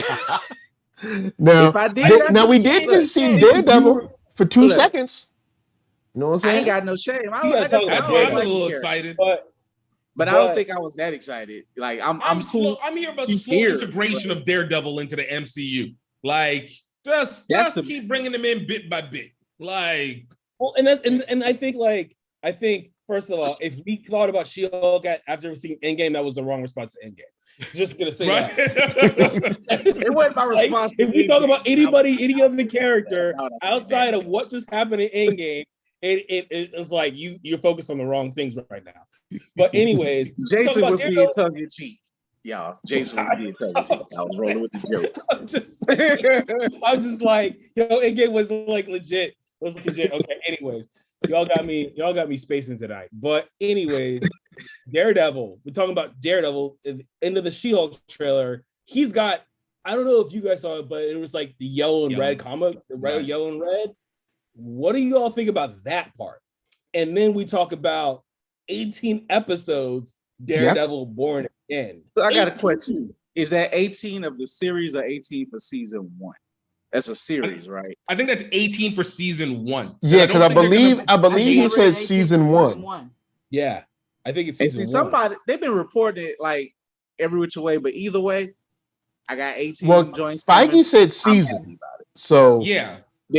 Now we did get to see Daredevil for 2 seconds. You know what I'm saying? I ain't got no shame. I'm a little excited. But I don't think I was that excited. Like I'm cool. I'm here about the slow integration of Daredevil into the MCU. Like just keep bringing them in bit by bit. Like, well, and I think first of all, if we thought about She-Hulk after seeing Endgame, that was the wrong response to Endgame. Just gonna say that. It wasn't my response. If we talk about any other character outside of what just happened in Endgame, it's like you're focused on the wrong things right now. But anyways, Jason was being tongue in cheek. Yeah, Jason was being tongue in cheek. I was rolling with the joke. I'm just like, Endgame was like legit. Okay, anyways. Y'all got me spacing tonight. But anyways, Daredevil. We're talking about Daredevil. End of the She-Hulk trailer. He's got, I don't know if you guys saw it, but it was like the yellow and red comic, yellow and red. What do you all think about that part? And then we talk about 18 episodes, Daredevil Born Again. So I got a question. Is that 18 of the series or 18 for season 1? That's a series, right? I think that's 18 for season 1. Yeah, because I believe he said season 1. Yeah, I think it's season 1. Somebody, they've been reporting it like every which way, but either way, I got 18 joints. Feige said season. So yeah,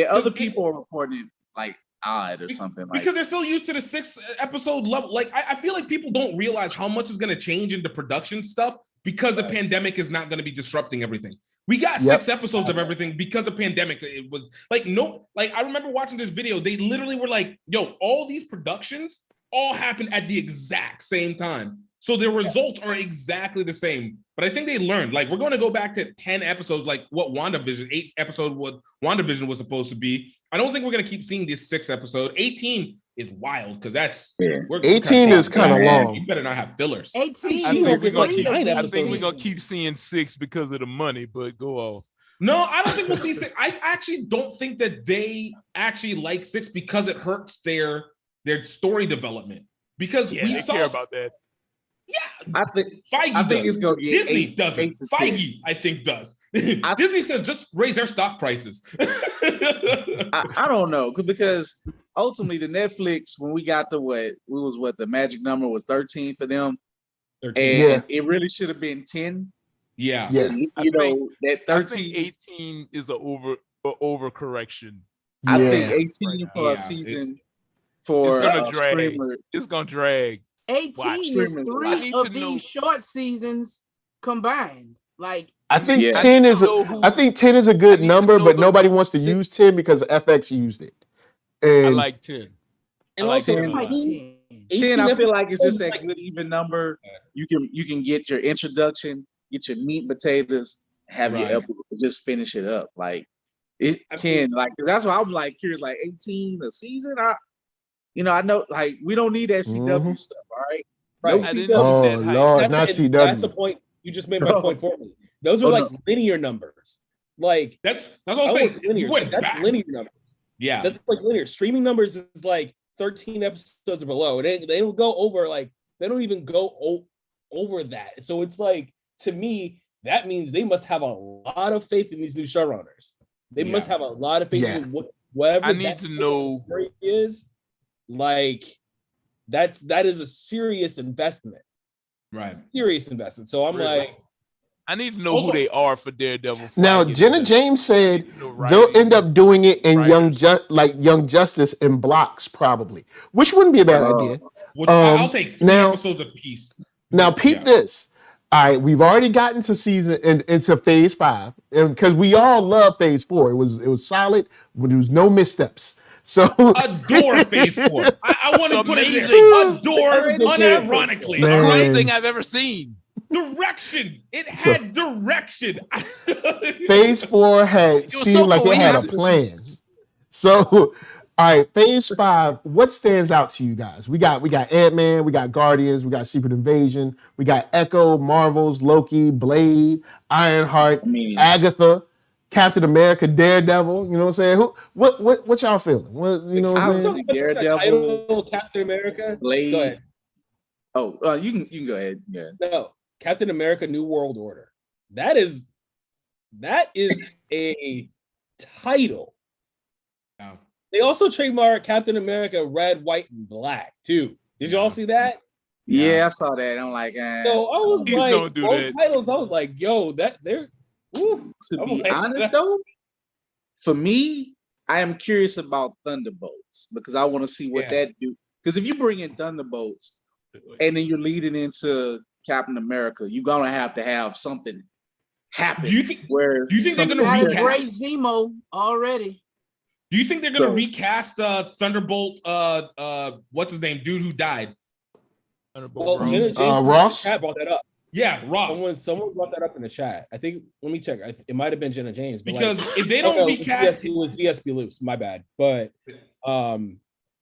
other people are reporting it like odd or something like because they're still used to the 6 episode level. Like I feel like people don't realize how much is going to change in the production stuff because the pandemic is not going to be disrupting everything. We got 6 episodes of everything because of pandemic. It was like I remember watching this video. They literally were like, "Yo, all these productions all happened at the exact same time, so their results are exactly the same." But I think they learned. Like, we're going to go back to 10 episodes, like what 8 episode what WandaVision was supposed to be. I don't think we're going to keep seeing this 6 episode. 18 is wild because that's 18 is kind of long. You better not have fillers. 18. I think we're gonna keep seeing 6 because of the money, but go off. No, I don't think we'll see 6. I actually don't think that they actually like 6 because it hurts their story development. Because we saw care about that. Yeah, I think it's gonna get Disney doesn't. Feige, I think, does. Disney says just raise their stock prices. I don't know because ultimately the Netflix, when we got to the magic number was 13 for them, 13. And it really should have been 10. Yeah. That 13, I think 18 is an overcorrection. I think 18 for a season for it's gonna drag. It's gonna drag. 18 is 3 of these short seasons combined. Like I think 10 is a good number, but nobody wants to use 10 because FX used it. And I like 10. And I like also 10. 10, I feel like it's just that good even number. You can get your introduction, get your meat and potatoes, have your episode, just finish it up. Like 10, like because that's why I'm like curious, like 18 a season. I know, like we don't need that CW stuff, all right? Right. No CW. Oh Lord, not CW. That's the point. You just made my point for me. Those are like linear numbers. Like that's what I'm saying. Linear. That's linear numbers. Yeah, that's like linear. Streaming numbers is like 13 episodes or below. They don't go over they don't even go over that. So it's like, to me, that means they must have a lot of faith in these new showrunners. They must have a lot of faith in whatever. I need to know is. Like that is a serious investment. Right. Serious investment. So I'm like, I need to know Also- who they are for Daredevil. Now, Jenna James said they'll end up doing it in Young Justice in blocks, probably, which wouldn't be a bad idea. Which I'll take 3 episodes a piece. Now, peep this. All right, we've already gotten to into phase 5, and because we all love phase 4, it was solid when there was no missteps. So adore phase 4. I want to put it there. Adore, unironically. The greatest thing I've ever seen. Direction. It had direction. Phase 4 seemed like it had a plan. So, all right, phase 5. What stands out to you guys? We got Ant-Man, we got Guardians, we got Secret Invasion, we got Echo, Marvels, Loki, Blade, Ironheart, Agatha, Captain America, Daredevil. You know what I'm saying? What y'all feeling? What you know? What I'm saying? Daredevil, Captain America, Blade. Go ahead. Oh, you can go ahead. Yeah. No, Captain America: New World Order. That is a title. Wow. They also trademarked Captain America Red, White, and Black too. Did y'all see that? Yeah, I saw that. I'm like, So I was Please like, don't do both that. titles. I was like, yo, that they're. Woo. to be honest though, for me, I am curious about Thunderbolts because I want to see what that do. Because if you bring in Thunderbolts and then you're leading into Captain America, you're gonna have to have something happen. Do you think they're gonna recast Great Zemo already? Do you think they're gonna recast Thunderbolt? What's his name? Dude who died. Ross. Chat brought that up. Yeah, Ross. Someone brought that up in the chat. I think. Let me check. It might have been Jenna James. But because if they don't recast, it was DSP Loops. My bad. But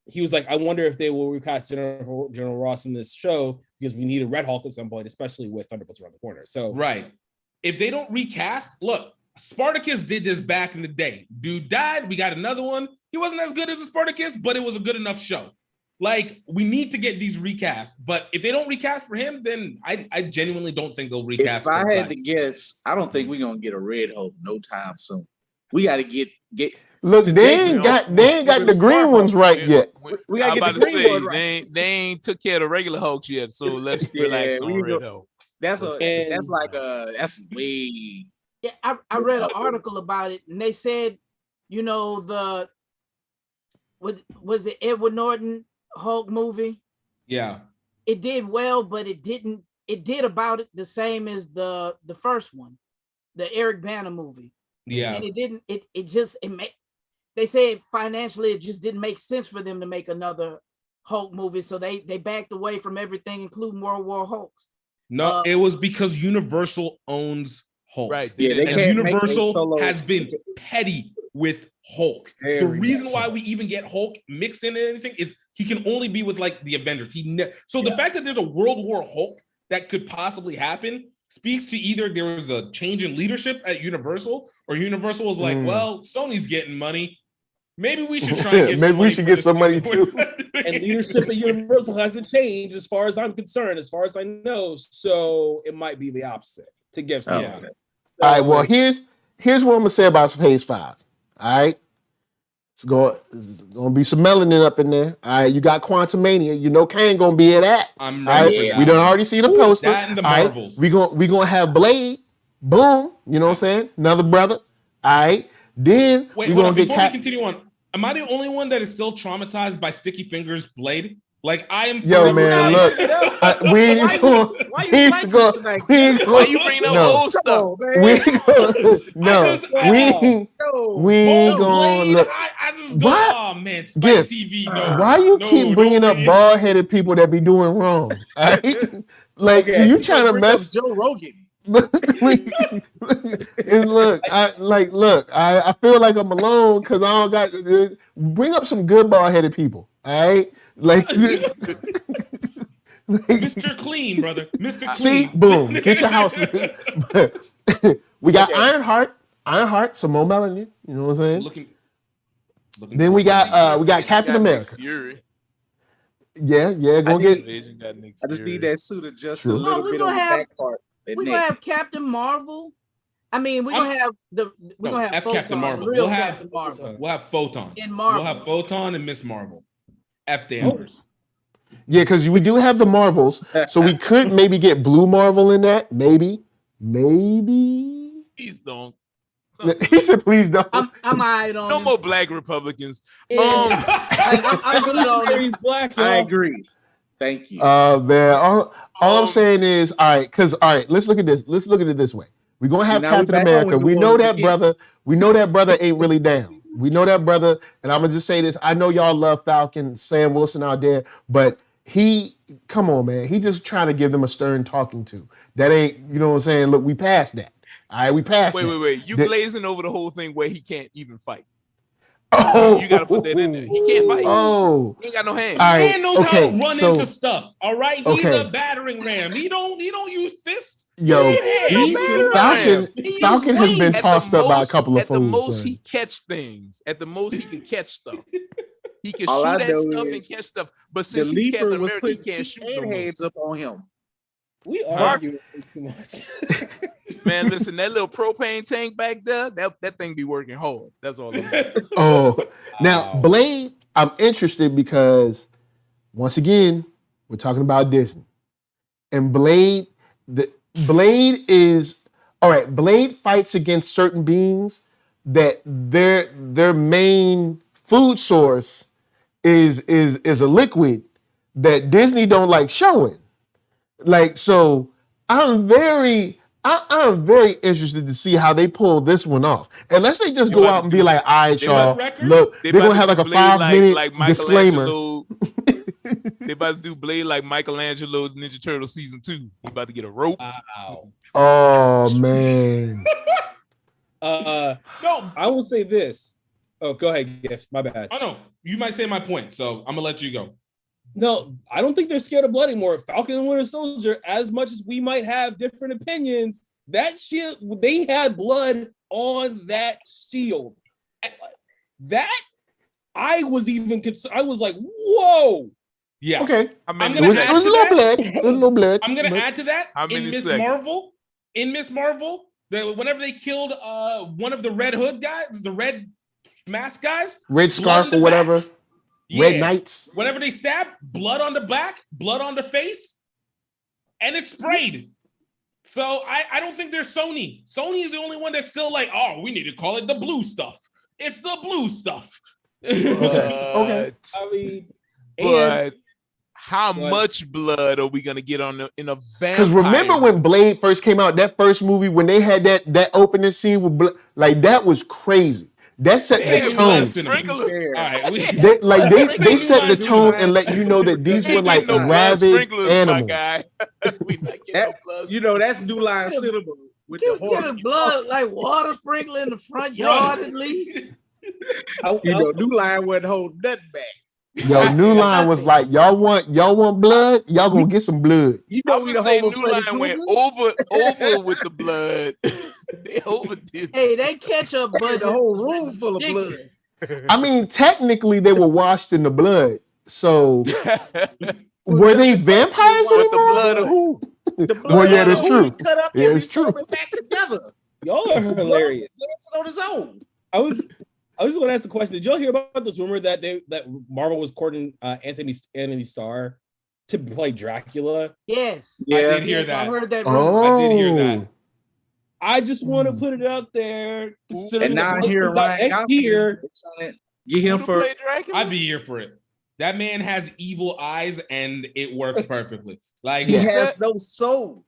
he was like, I wonder if they will recast General Ross in this show because we need a Red Hulk at some point, especially with Thunderbolts around the corner. So right. If they don't recast, look, Spartacus did this back in the day. Dude died. We got another one. He wasn't as good as a Spartacus, but it was a good enough show. Like, we need to get these recast, but if they don't recast for him, then I genuinely don't think they'll recast. If I had to guess, I don't think we're gonna get a Red Hulk no time soon. We got to get. Look, they ain't got the green ones right yet. We gotta get the green ones right. They ain't took care of the regular Hulks yet, so let's relax on Red Hulk. That's way. Yeah, I read an article about it, and they said, you know, was it Edward Norton Hulk movie? Yeah, it did well, but it didn't. It did about it the same as the first one, the Eric Bana movie. Yeah, and it didn't. They said financially it just didn't make sense for them to make another Hulk movie, so they backed away from everything, including World War Hulks. No, it was because Universal owns Hulk. Right. Yeah, and Universal has been petty with Hulk. The reason why we even get Hulk mixed in anything is he can only be with like the Avengers. The fact that there's a World War Hulk that could possibly happen speaks to either there was a change in leadership at Universal, or Universal was like, well, Sony's getting money. Maybe we should try and get some money too. And leadership at Universal hasn't changed as far as I'm concerned, as far as I know. So it might be the opposite to give. All right. Well, here's what I'm gonna say about phase 5. All right. It's gonna be some melanin up in there. All right. You got Quantumania. You know Kang gonna be at that. I'm ready for that. We done already see the poster. That and the Marvels. Right. We gonna have Blade. Boom. You know what I'm saying? Another brother. All right. Then we're gonna get. Before we continue on, am I the only one that is still traumatized by Sticky Fingers Blade? Like I am. Yo, man, look. We ain't going. Why you bringing up old stuff? We ain't going. Look. I just go. Oh man, Spike TV. No. Why you keep bringing up bald-headed people that be doing wrong? Right? Like you trying to mess Joe Rogan. And look, I feel like I'm alone because I don't got. Bring up some good bald-headed people. All right. Like, Mr. Clean, brother. Mr. Clean. See, boom, get your house. We got Ironheart, some more melanin. You know what I'm saying? Looking then we got Captain America. Fury. Yeah, go get. I just need that suit adjusted a little bit on the back part. We're gonna have Captain Marvel. I mean, we're gonna have Photon, Captain Marvel. We'll have Photon. In Marvel. We'll have Photon and Miss Marvel. F Danvers. Yeah, because we do have the Marvels, so we could maybe get Blue Marvel in that. Maybe. Please don't. He said, "Please don't." I'm eyed on No him. more black Republicans. I'm good on him. He's black, y'all. I agree. Thank you. Man, all I'm saying is, all right, because let's look at this. Let's look at it this way. We're gonna have Captain America. We know that brother. We know that brother ain't really down. We know that brother, and I'm gonna just say this. I know y'all love Falcon, Sam Wilson out there, but come on, man. He just trying to give them a stern talking to. That ain't, you know what I'm saying? Look, we passed that. All right, we passed that. Wait. You glazing over the whole thing where he can't even fight. Oh, you gotta put that in there. He can't fight. Oh, he ain't got no hands. Right, Man knows how to run into stuff. All right, he's a battering ram. He don't use fists. Yo, Falcon has been tossed up by a couple of fools. At the most, he catch things. At the most, he can catch stuff. He can shoot at stuff and catch stuff. But since he's Captain America, he can't shoot no hands up on him. We arguing too much. Man, listen, that little propane tank back there, that thing be working hard. That's all. Now Blade, I'm interested because once again, we're talking about Disney. And Blade is all right. Blade fights against certain beings that their main food source is a liquid that Disney don't like showing. Like, so I'm very interested to see how they pull this one off. Unless they just go out and be like, all right, y'all, look, they're going to have like a 5-minute disclaimer. They about to do Blade like Michelangelo Ninja Turtle season 2. He about to get a rope. Oh, man. No, I will say this. Oh, go ahead, yes, my bad. Oh, no, you might say my point, so I'm going to let you go. No, I don't think they're scared of blood anymore. Falcon and Winter Soldier, as much as we might have different opinions, that shit, they had blood on that shield. That, I was like, whoa. Yeah. Okay. I'm going to add to that. A little blood. I'm going to add to that. In Miss Marvel, whenever they killed one of the Red Hood guys, the Red Mask guys. Red Scarf or whatever. Yeah. Red Knights. Whenever they stab, blood on the back, blood on the face, and it's sprayed. So I don't think they're Sony. Sony is the only one that's still like, oh, we need to call it the blue stuff. It's the blue stuff. Okay. I mean, but how much blood are we gonna get in a vampire? Because remember when Blade first came out, that first movie, when they had that opening scene with blood, like that was crazy. That set the tone. They set the tone and let you know that these were like rabid animals. That's New Line Cinema with the horror. Get blood like water sprinkler in the front yard at least. New Line wouldn't hold nothing back. Yo, New Line was like, y'all want blood? Y'all gonna get some blood. I would say New Line went over with the blood. They overdid. Hey, they catch up, but the whole room full of blood. I mean, technically, they were washed in the blood. So, were they vampires anymore? The blood of who? Well, yeah, that's true. Yeah, it's true. Back together. Y'all are hilarious. On his own. I was going to ask the question. Did y'all hear about this rumor that Marvel was courting Anthony Starr to play Dracula? Yes. Yeah, I did hear that. I heard that. I did hear that. I just want to put it out there. And now I hear Ryan next year. Get him for. I'd be here for it. That man has evil eyes, and it works perfectly. Like he has no soul.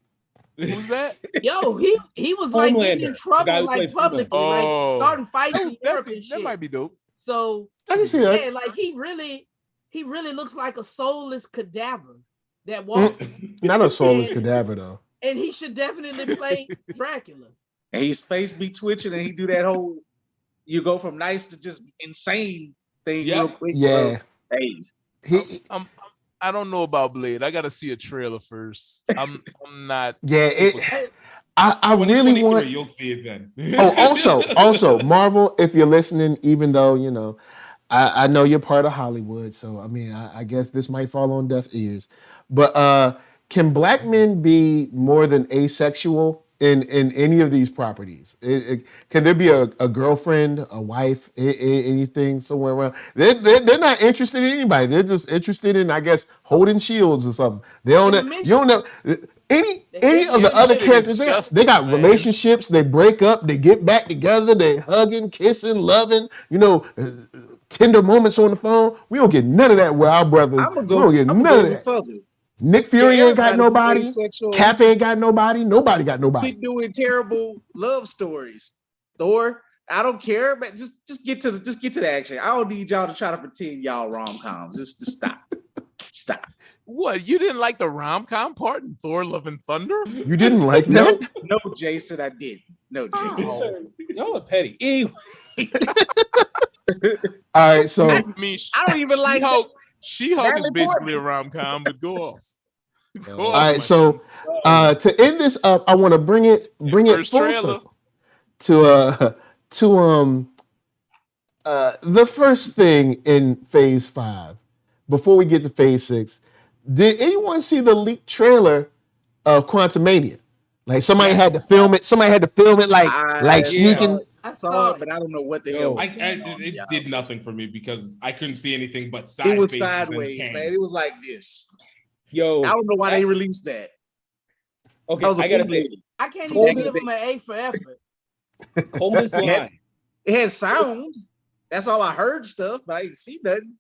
Who's that? Yo, he was like getting in trouble like publicly, like starting fights in Europe and shit. That might be dope. So I can see that. Yeah, like he really looks like a soulless cadaver that walks. Not a soulless cadaver though. And he should definitely play Dracula. And his face be twitching, and he do that whole you go from nice to just insane thing real quick. Yeah. Hey. I don't know about Blade. I gotta see a trailer first. I'm not. Yeah, I really want. You'll see it then. also, Marvel. If you're listening, even though I know you're part of Hollywood, so I mean, I guess this might fall on deaf ears. But can black men be more than asexual in any of these properties? Can there be a girlfriend, a wife, anything somewhere around? They're not interested in anybody. They're just interested in, I guess, holding shields or something. They don't know. You don't know any of the other characters. They got relationships. They break up. They get back together. They hugging, kissing, loving. You know, tender moments on the phone. We don't get none of that with our brothers. We don't get none of that. Further. Nick Fury ain't got nobody. Asexual. Cap ain't got nobody. Nobody got nobody. Been doing terrible love stories. Thor, I don't care, but just get to the action. I don't need y'all to try to pretend y'all rom-coms. Just stop. Stop. What? You didn't like the rom-com part in Thor: Love and Thunder? You didn't like that? No, Jason, I didn't. No, Jason. Y'all are petty. Anyway. All right, so I mean, I don't even like She-Hulk is basically a rom-com, but go off. All right, so to end this up, I want to bring it full circle to the first thing in Phase 5 before we get to Phase 6. Did anyone see the leaked trailer of Quantumania? Like somebody had to film it. Somebody had to film it like sneaking. I saw it, but I don't know what the hell. It did nothing for me because I couldn't see anything but it was sideways, man. It was like this. Yo, I don't know why they released that. Okay, I gotta say, I can't even give them an A for effort. Coldest line. It had sound. That's all I heard stuff, but I didn't see nothing.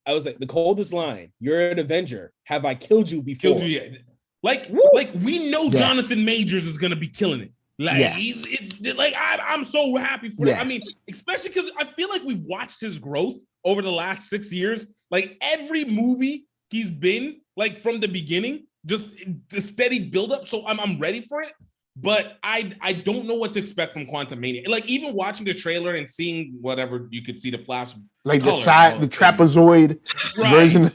I was like, the coldest line. You're an Avenger. Have I killed you before? Killed you yet? Like we know Jonathan Majors is gonna be killing it. Like it's like I'm so happy for that. I mean, especially because I feel like we've watched his growth over the last 6 years. Like every movie he's been, like from the beginning, just the steady buildup. So I'm ready for it. But I don't know what to expect from Quantumania. Like even watching the trailer and seeing whatever you could see the flash, like the trapezoid version.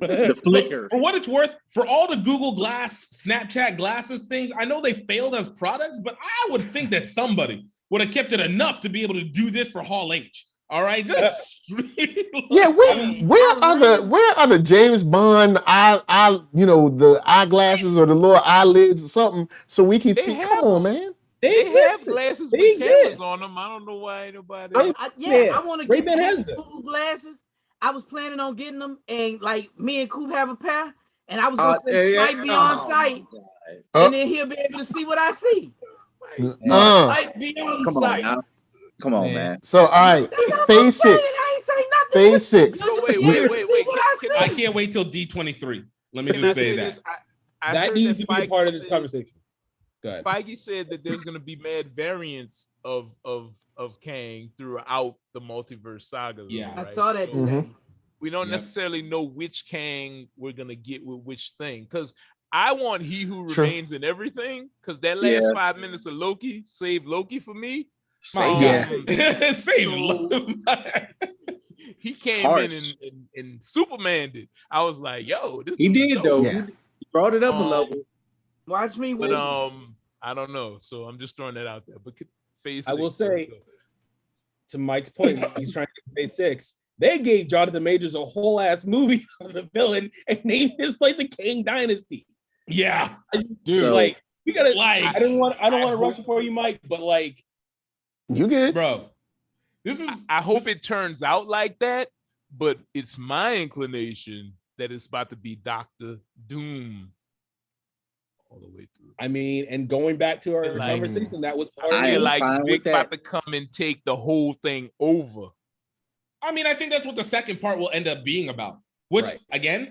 The flicker. For what it's worth, for all the Google Glass, Snapchat glasses things, I know they failed as products, but I would think that somebody would have kept it enough to be able to do this for Hall H. All right, just yeah. Where are the James Bond the eyeglasses or the little eyelids or something so we can see? Come on, man. They have glasses with cameras on them. I don't know why nobody. I want to get Google glasses. I was planning on getting them, and like me and Coop have a pair, and I was gonna say Spike be on site, and then he'll be able to see what I see. Spike be on site. Come on, man. So all right, Phase 6. I ain't say nothing. Phase 6. So wait. I can't wait till D23. Let me just say that. That needs to be a part of this conversation. Go ahead. Feige said that there's going to be mad variants of Kang throughout the Multiverse Saga. Yeah, right? I saw that today. We don't necessarily know which Kang we're going to get with which thing, because I want He Who Remains in everything, because that last 5 minutes of Loki saved Loki for me. Save Loki. He came in and Superman did. I was like, yo, this he did though. Yeah. He brought it up a level. Watch me, but I don't know. So I'm just throwing that out there. But Phase 6, I will say, to Mike's point, he's trying to get Phase 6. They gave Jonathan Majors a whole ass movie on the villain and named this like the Kang Dynasty. Yeah, dude. Like we gotta. Like, I don't want to rush for you, Mike, but like, you good, bro. This is. I hope it turns out like that, but it's my inclination that it's about to be Dr. Doom all the way through. I mean, and going back to our conversation, that was part of it. Like Vic about to come and take the whole thing over. I mean, I think that's what the second part will end up being about. Which again,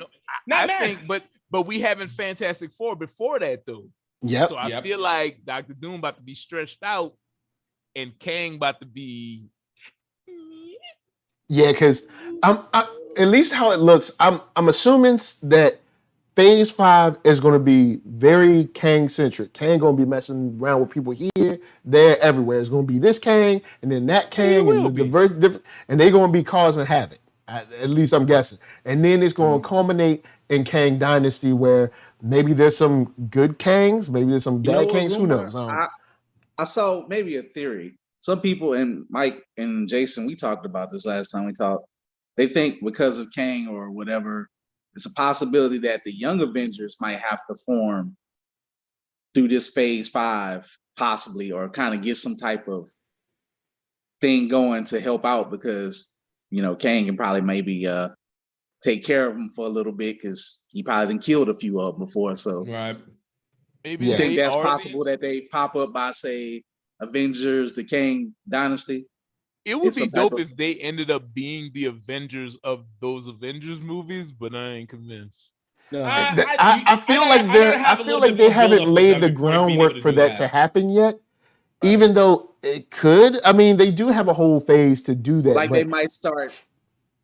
I think, but we having Fantastic Four before that though. Yeah. So I feel like Dr. Doom about to be stretched out, and Kang about to be. Yeah, because I'm at least how it looks. I'm assuming that Phase 5 is going to be very Kang centric. Kang going to be messing around with people here, there, everywhere. It's going to be this Kang and then that Kang and the diverse different, and they're going to be causing havoc. At least I'm guessing. And then it's going to culminate in Kang Dynasty, where maybe there's some good Kangs, maybe there's some bad Kangs. Who knows? I saw maybe a theory. Some people, and Mike and Jason, we talked about this last time we talked. They think because of Kang or whatever, it's a possibility that the Young Avengers might have to form through this phase 5 possibly, or kind of get some type of thing going to help out, because Kang can probably maybe take care of him for a little bit, because he probably done killed a few of them before. So Right. Maybe you think that's possible that they pop up by, say, Avengers, the Kang Dynasty? It would be dope if they ended up being the Avengers of those Avengers movies, but I ain't convinced. No. I feel like they haven't laid the groundwork for that to happen yet. Even though it could, I mean, they do have a whole phase to do that. Like, they might start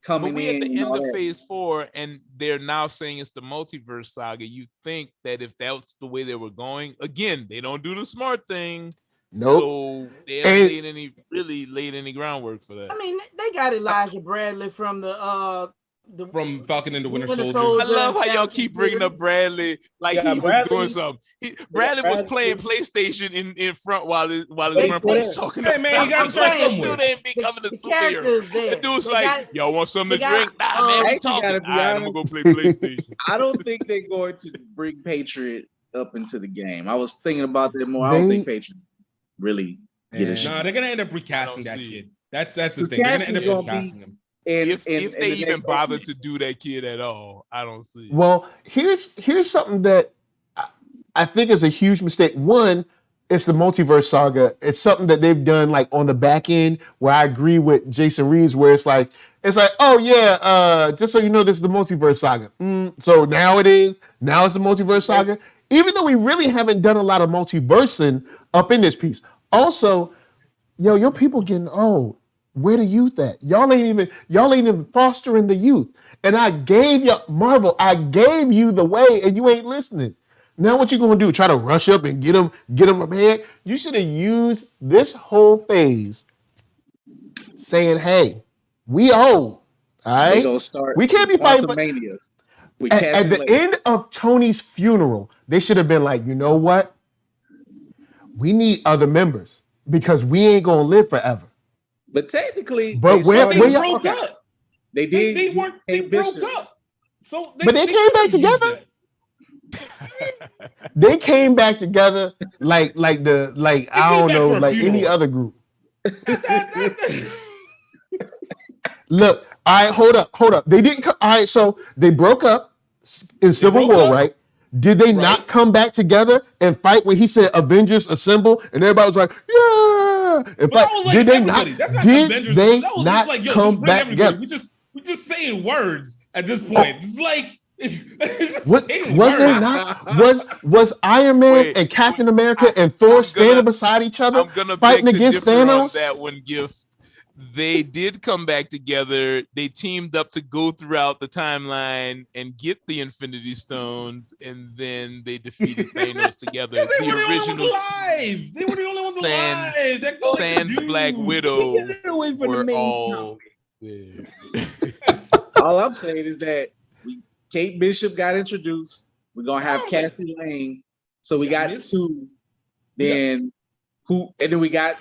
coming but in. At the end of that. phase 4, and they're now saying it's the Multiverse Saga. You think that if that was the way they were going, again, they don't do the smart thing. Nope. So they haven't laid any groundwork for that. I mean, they got Elijah Bradley from from Falcon and the Winter Soldier. I love how y'all keep bringing up Bradley like he was doing something. Bradley was playing PlayStation in front while his grandpa's talking. Hey man, you gotta start somewhere. They ain't becoming a superhero. The dude's like, y'all want something to drink? Nah, man, we talking. I'm gonna go play PlayStation. I don't think they're going to bring Patriot up into the game. I was thinking about that more. I don't think Patriot really get a shot. No, they're gonna end up recasting that kid. That's the thing. They're gonna end up recasting him. If they even bother to do that kid at all, I don't see it. Well, here's something that I think is a huge mistake. One, it's the Multiverse Saga. It's something that they've done like on the back end, where I agree with Jason Reeves, where it's like, oh yeah, just so you know, this is the Multiverse Saga. So now it's the Multiverse Saga. Even though we really haven't done a lot of multiversing up in this piece. Also, your people getting old. Where the youth at? Y'all ain't even fostering the youth. And I gave you, Marvel, I gave you the way and you ain't listening. Now what you gonna do? Try to rush up and get them ahead? You should have used this whole phase saying, hey, we old. All right? We can't be fighting. At the end of Tony's funeral, they should have been like, you know what? We need other members because we ain't gonna live forever. But technically, they broke up. They did. They broke up. So, but they came back together. They came back together like I don't know, like any other group. Look, all right, hold up. They didn't. All right, so they broke up in Civil War, right? Did they not come back together and fight when he said Avengers assemble and everybody was like, yeah? And fight? Like, did they not? Did they not come back together? We just saying words at this point. It's like was Iron Man and Captain America and Thor standing beside each other fighting against Thanos? That one gift. They did come back together. They teamed up to go throughout the timeline and get the Infinity Stones, and then they defeated Thanos together. The original alive. They were the only ones alive. Sans Black Widow were all there. All I'm saying is that Kate Bishop got introduced. We're gonna have Cassie Lang. So we got two. Then who? And then we got.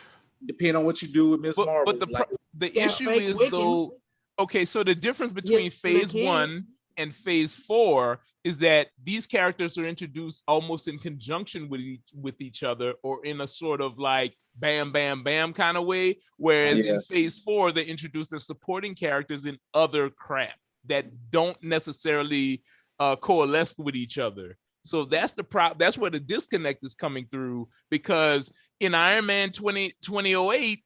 Depending on what you do with Miss Marvel. But the issue is though, okay, so the difference between phase 1 and phase 4 is that these characters are introduced almost in conjunction with each other, or in a sort of like bam, bam, bam kind of way. Whereas in phase 4, they introduce the supporting characters in other crap that don't necessarily coalesce with each other. So that's the that's where the disconnect is coming through, because in Iron Man 2008,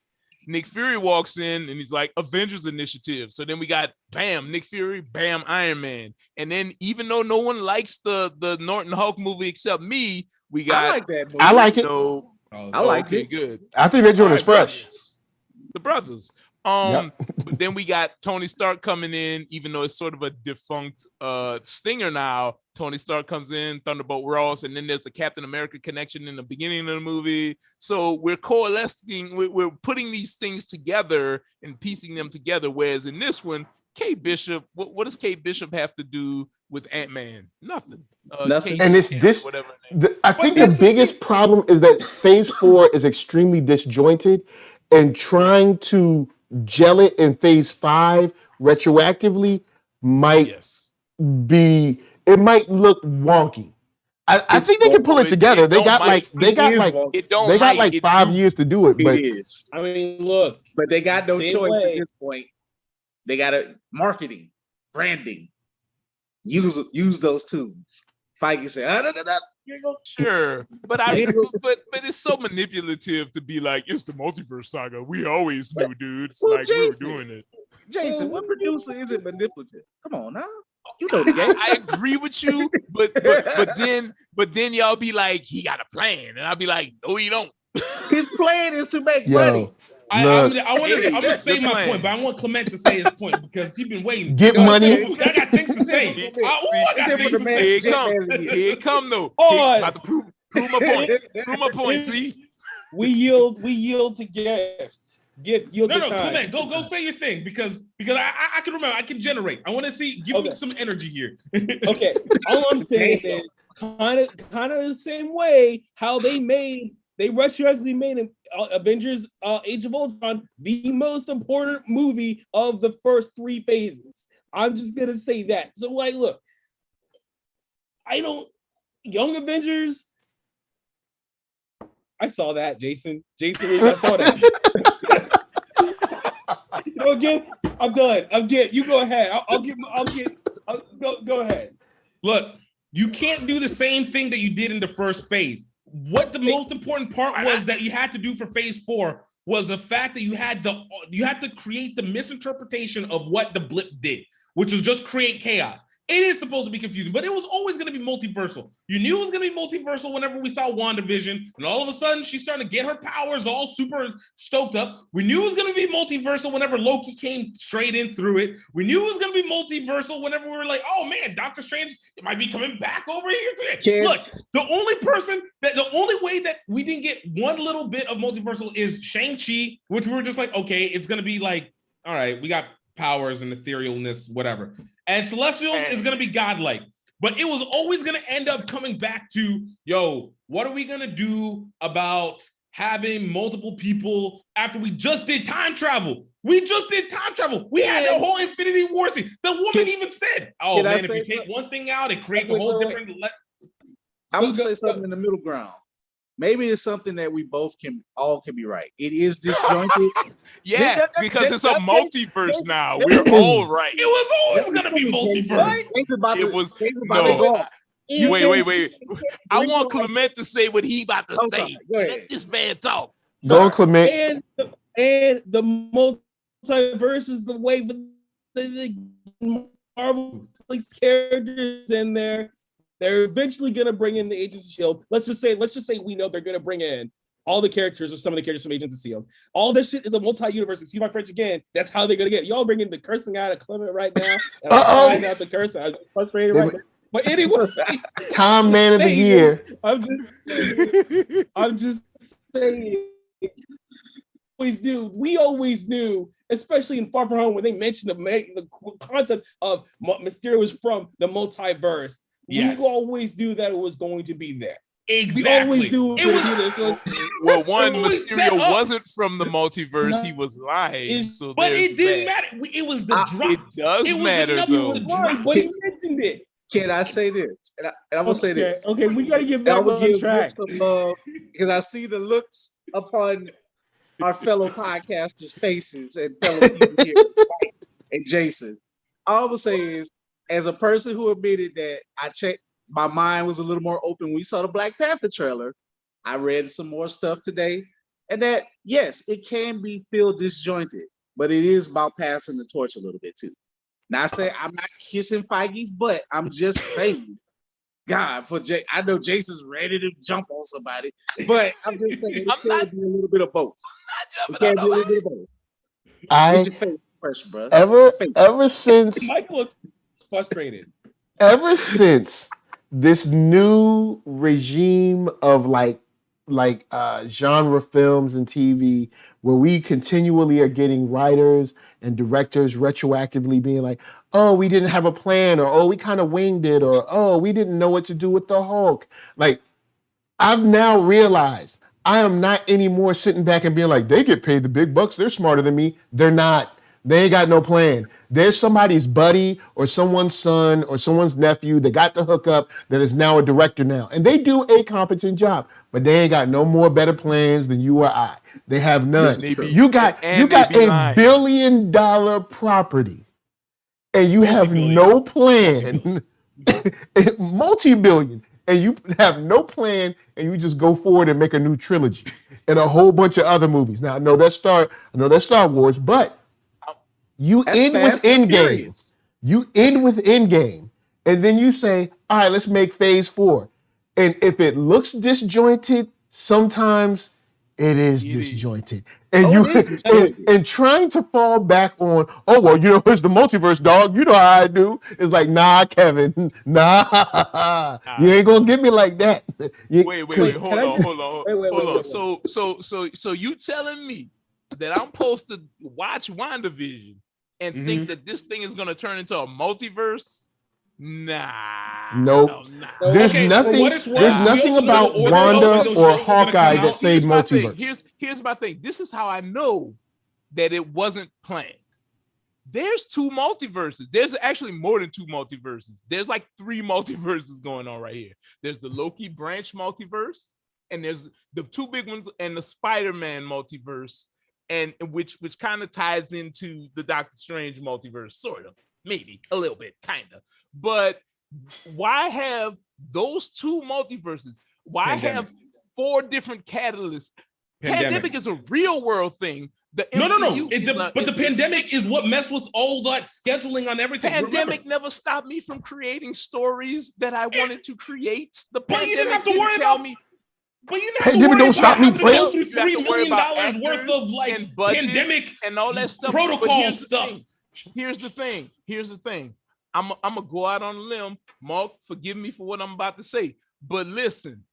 Nick Fury walks in and he's like, Avengers Initiative. So then we got bam, Nick Fury, bam, Iron Man. And then even though no one likes the Norton Hulk movie except me, we got I like that movie. I like it. I like it. Good. I think that joint is fresh. The brothers. But then we got Tony Stark coming in, even though it's sort of a defunct Stinger now. Tony Stark comes in, Thunderbolt Ross, and then there's the Captain America connection in the beginning of the movie. So we're coalescing, we're putting these things together and piecing them together. Whereas in this one, Kate Bishop, what does Kate Bishop have to do with Ant-Man? Nothing. Nothing. And it's this. I think the biggest problem is that phase 4 is extremely disjointed, and trying to gel it in phase 5 retroactively might be, it might look wonky. I think they can pull it together. They got like 5 years to do it. But it is. I mean, look. But they got no choice way. at this point. They got to marketing, branding. Use those tools. Feige said, Sure, but but it's so manipulative to be like, it's the multiverse saga. We always knew, dude. It's like Jason, we were doing it. Jason, what producer isn't manipulative? Come on now. You know the game. I agree with you, but then y'all be like, he got a plan, and I'll be like, no, he don't. His plan is to make money. I'm gonna say my point, but I want Clement to say his point because he's been waiting. Get money. I got things to say. I got things to say. Here it come though. About to prove my point. Prove my point. See, we yield to gifts. No, Clement, go say your thing because I can remember. I can generate. I want to see. Give me some energy here. Okay, all I'm saying is kind of the same way how they retroactively made Avengers Age of Ultron the most important movie of the first 3 phases. I'm just gonna say that. So like, look, Young Avengers. I saw that, Jason. I saw that. Again, I'm done. You go ahead. Go ahead. Look, you can't do the same thing that you did in the first phase. What the most important part was that you had to do for phase 4 was the fact that you had to create the misinterpretation of what the blip did, which was just create chaos. It is supposed to be confusing, but it was always going to be multiversal. You knew it was going to be multiversal whenever we saw WandaVision, and all of a sudden she's starting to get her powers all super stoked up. We knew it was going to be multiversal whenever Loki came straight in through it. We knew it was going to be multiversal whenever we were like, oh man, Doctor Strange might be coming back over here today. Look, the only way that we didn't get one little bit of multiversal is Shang-Chi, which we were just like, okay, it's going to be like, all right, we got powers and etherealness, whatever. And Celestials is going to be godlike. But it was always going to end up coming back to, yo, what are we going to do about having multiple people after we just did time travel? We just did time travel. We had the whole Infinity War scene. The woman even said, oh, man, if you take one thing out, it creates a whole different... I would say something in the middle ground. Maybe it's something that we both can be right. It is disjointed. Yeah, because it's a multiverse now. We're all right. It was always going to be multiverse. It was no. Wait. I want Clement to say what he about to say. Let this man talk. Go, Clement. And the multiverse is the way the Marvel characters in there. They're eventually going to bring in the Agents of S.H.I.E.L.D. Let's just say we know they're going to bring in all the characters or some of the characters from Agents of S.H.I.E.L.D. All this shit is a multi-universe. Excuse my French again. That's how they're going to get it. Y'all bringing the cursing out of Clement right now. And I'm trying out the curse. I'm frustrated right now. But anyway. Time Man of the Year. I'm just saying. We always knew, especially in Far From Home, when they mentioned the concept of Mysterio was from the multiverse. Yes. We always knew that it was going to be there. Exactly. We always knew it was there. Well, Mysterio wasn't from the Mysterioverse. He was lying. But it didn't matter. It was the drop. It does matter, though. But he mentioned it. Can I say this? And I will say this. Okay, we got to give that a track. Because I see the looks upon our fellow podcasters' faces and fellow people here, and Jason. All I will say is, as a person who admitted that I checked, my mind was a little more open when we saw the Black Panther trailer. I read some more stuff today, and that, yes, it can feel disjointed, but it is about passing the torch a little bit too. Now I say I'm not kissing Feige's butt. I'm just saying, God, I know Jason's ready to jump on somebody, but I'm just saying it can be a little bit of both. It can be a little bit of both. What's your favorite person, bro? Ever since Michael frustrated. Ever since this new regime of like genre films and TV, where we continually are getting writers and directors retroactively being like, oh, we didn't have a plan, or oh, we kind of winged it, or oh, we didn't know what to do with the Hulk. Like, I've now realized I am not anymore sitting back and being like, they get paid the big bucks, they're smarter than me. They're not. They ain't got no plan. There's somebody's buddy or someone's son or someone's nephew that got the hookup that is now a director now. And they do a competent job, but they ain't got no more better plans than you or I. They have none. You got a $1 billion property and you have no plan, multi-billion, and you have no plan and you just go forward and make a new trilogy and a whole bunch of other movies. Now, I know that's Star Wars, but you end with Endgame. You end with Endgame, and then you say, all right, let's make phase 4. And if it looks disjointed, sometimes it is disjointed. And and trying to fall back on, oh, well, you know, it's the multiverse, dog. You know how I do. It's like, nah, Kevin, nah. You ain't gonna get me like that. Wait, hold on. So you telling me that I'm supposed to watch WandaVision and think that this thing is gonna turn into a multiverse? Nah. Nope. There's nothing about Wanda or Hawkeye that say multiverse. Here's my thing. This is how I know that it wasn't planned. There's 2 multiverses. There's actually more than 2 multiverses. There's like 3 multiverses going on right here. There's the Loki branch multiverse, and there's the 2 big ones, and the Spider-Man multiverse, and which kind of ties into the Doctor Strange multiverse, sort of, maybe a little bit, kind of. But why have those 2 multiverses? Why have 4 different catalysts? Pandemic is a real world thing. No. But the pandemic is what messed with all that scheduling on everything. Pandemic never stopped me from creating stories that I wanted to create. The pandemic you didn't have to worry about me. But you pandemic don't stop me playing. $3 million worth of like and pandemic and all that stuff. Protocol stuff. Here's the thing. I'm gonna go out on a limb. Mark, forgive me for what I'm about to say, but listen.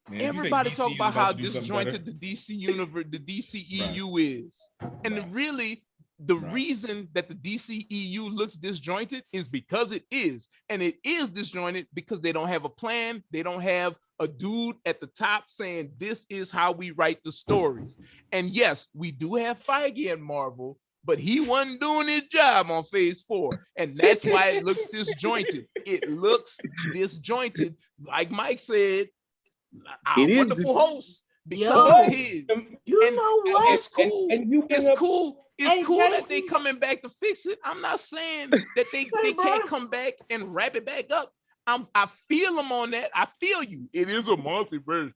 Man, everybody talk about how disjointed the DC universe, the DCEU is, and really the reason that the DCEU looks disjointed is because it is, and it is disjointed because they don't have a plan. They don't have a dude at the top saying this is how we write the stories. And yes, we do have Feige at Marvel, but he wasn't doing his job on phase 4. And that's why it looks disjointed. It looks disjointed. Like Mike said, our wonderful host, because it is. You know what? It's cool. It's cool. It's cool that they coming back to fix it. I'm not saying that they can't come back and wrap it back up. I feel them on that. I feel you. It is a multiverse.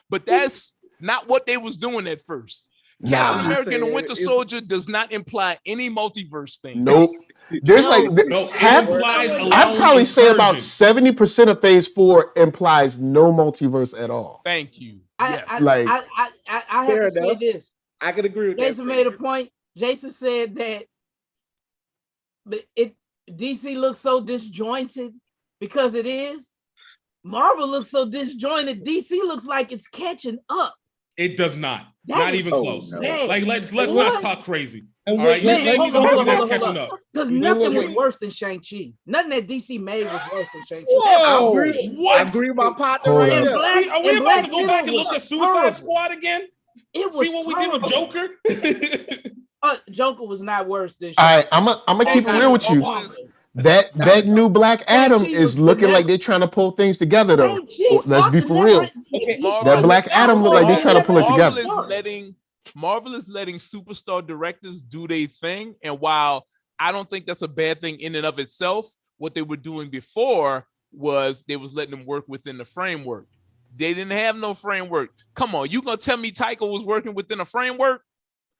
But that's not what they was doing at first. Captain America and the Winter Soldier does not imply any multiverse thing. Nope. There's I'd probably say about 70% of phase 4 implies no multiverse at all. Thank you. I have to say this. I could agree with Jason made a point. Jason said that DC looks so disjointed because it is. Marvel looks so disjointed. DC looks like it's catching up. It does not. Not even close. No. Like let's not talk crazy. All right, that's catching up. Because nothing was worse than Shang-Chi. Nothing that DC made was worse than Shang-Chi. I agree with my partner right there. Are we about to go back and look at Suicide Squad again? It was see what we did with Joker? Joker was not worse than Shang-Chi. All right, I'm gonna keep it real with you. That new Black Adam is looking like they're trying to pull things together, though. Let's be for real. That Black Adam look like they're trying to pull it together. Marvel is letting superstar directors do their thing, and while I don't think that's a bad thing in and of itself, what they were doing before was they was letting them work within the framework. They didn't have no framework. Come on, you gonna tell me Taika was working within a framework?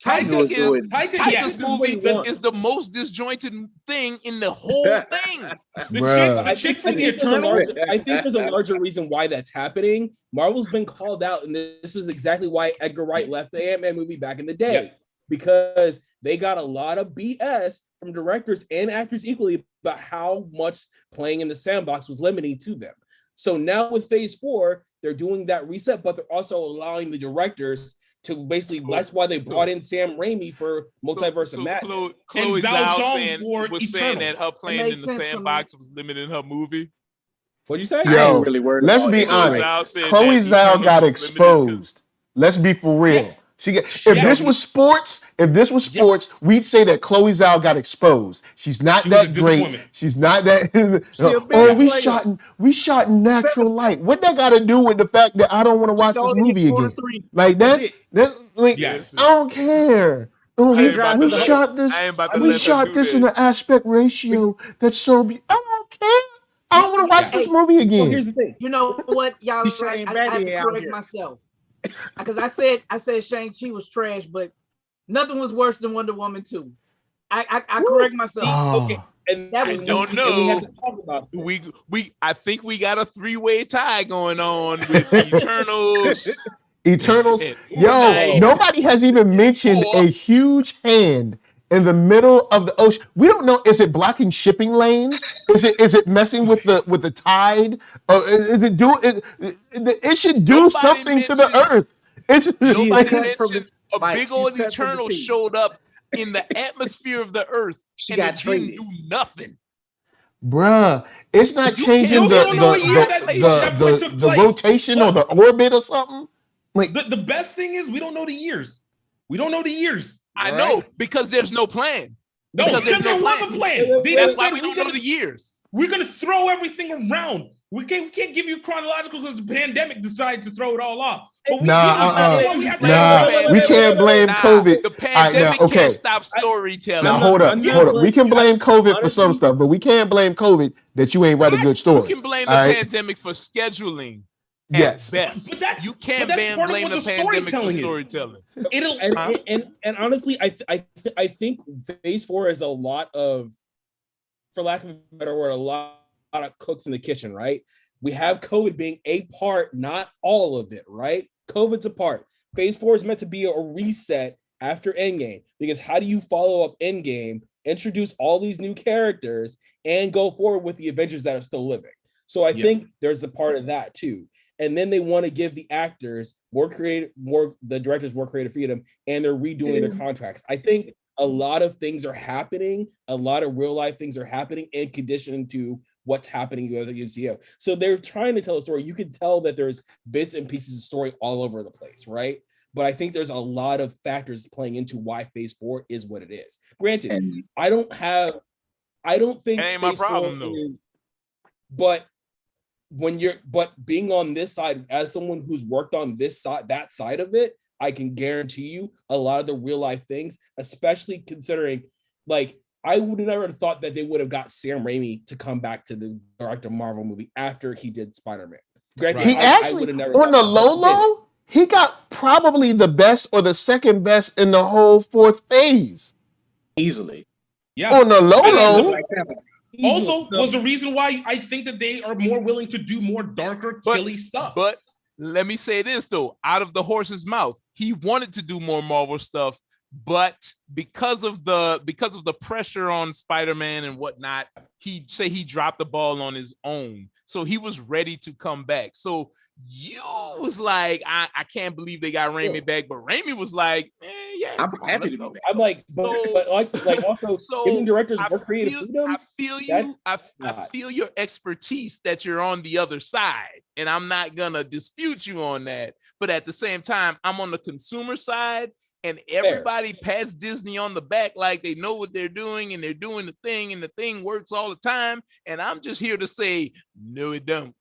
Taika's movie is the most disjointed thing in the whole thing. The chick from the Eternals. I think there's a larger reason why that's happening. Marvel's been called out, and this is exactly why Edgar Wright left the Ant-Man movie back in the day, because they got a lot of BS from directors and actors equally about how much playing in the sandbox was limiting to them. So now with phase 4, they're doing that reset, but they're also allowing the directors to basically, that's why they brought in Sam Raimi for Multiverse of Madness. Chloe Zhao was saying that her playing in the sandbox was limiting her movie. What'd you say? Yo, let's be honest. Chloe Zhao got exposed. Let's be for real. If this was sports, we'd say that Chloe Zhao got exposed. She's not that great. She's not that. We shot in natural light. What that got to do with the fact that I don't want to watch this movie again? Like that's like I don't care. We shot this in an aspect ratio that's so. I don't care. I don't want to watch this movie again. Well, here's the thing. You know what, y'all? Right, I have to correct myself because I said Shang-Chi was trash, but nothing was worse than Wonder Woman 2. I correct myself. Okay, and that was I don't know. I think we got a 3-way tie going on with Eternals. Yo, nobody has even mentioned a huge hand in the middle of the ocean. We don't know. Is it blocking shipping lanes? Is it messing with the tide? Is it do it? It should do something to the earth. Nobody mentioned a big old Eternal showed up in the atmosphere of the earth and it didn't do nothing. Bruh, it's not changing the rotation or the orbit or something. Like the best thing is we don't know the years. We don't know the years. I know because there's no plan. No, because there was a plan. That's why we don't know the years. We're gonna throw everything around. We can't give you chronological because the pandemic decided to throw it all off. We can't blame COVID. The pandemic can't stop storytelling. Now hold up. We can blame COVID for some stuff, but we can't blame COVID that you ain't write a good story. We can blame the pandemic for scheduling. Yes, but you can't blame the pandemic for storytelling. And honestly, I think Phase 4 is a lot of, for lack of a better word, a lot of cooks in the kitchen, right? We have COVID being a part, not all of it, right? COVID's a part. Phase 4 is meant to be a reset after Endgame, because how do you follow up Endgame, introduce all these new characters, and go forward with the Avengers that are still living? So I think there's a part of that too. And then they want to give the actors the directors more creative freedom, and they're redoing their contracts. I think a lot of things are happening, a lot of real life things are happening in condition to what's happening with the UCO. So they're trying to tell a story. You can tell that there's bits and pieces of story all over the place, right? But I think there's a lot of factors playing into why Phase 4 is what it is. Granted, I don't think that ain't my problem though. But being on this side, as someone who's worked on this side, that side of it, I can guarantee you a lot of the real life things, especially considering, like, I would have never thought that they would have got Sam Raimi to come back to the director of Marvel movie after he did Spider-Man. Granted, he actually, on the low, he got probably the best or the second best in the whole fourth phase. Easily. Yeah. On the low. Also, was the reason why I think that they are more willing to do more darker, killy stuff. But let me say this though, out of the horse's mouth, he wanted to do more Marvel stuff, but because of the pressure on Spider-Man and whatnot, he dropped the ball on his own. So he was ready to come back. So you was like, I can't believe they got Raimi back, but Raimi was like, yeah, I'm happy to be back. I'm like, but also giving directors more creative freedom. I feel your expertise that you're on the other side, and I'm not gonna dispute you on that. But at the same time, I'm on the consumer side, and everybody pats Disney on the back like they know what they're doing and they're doing the thing and the thing works all the time. And I'm just here to say, no, it don't.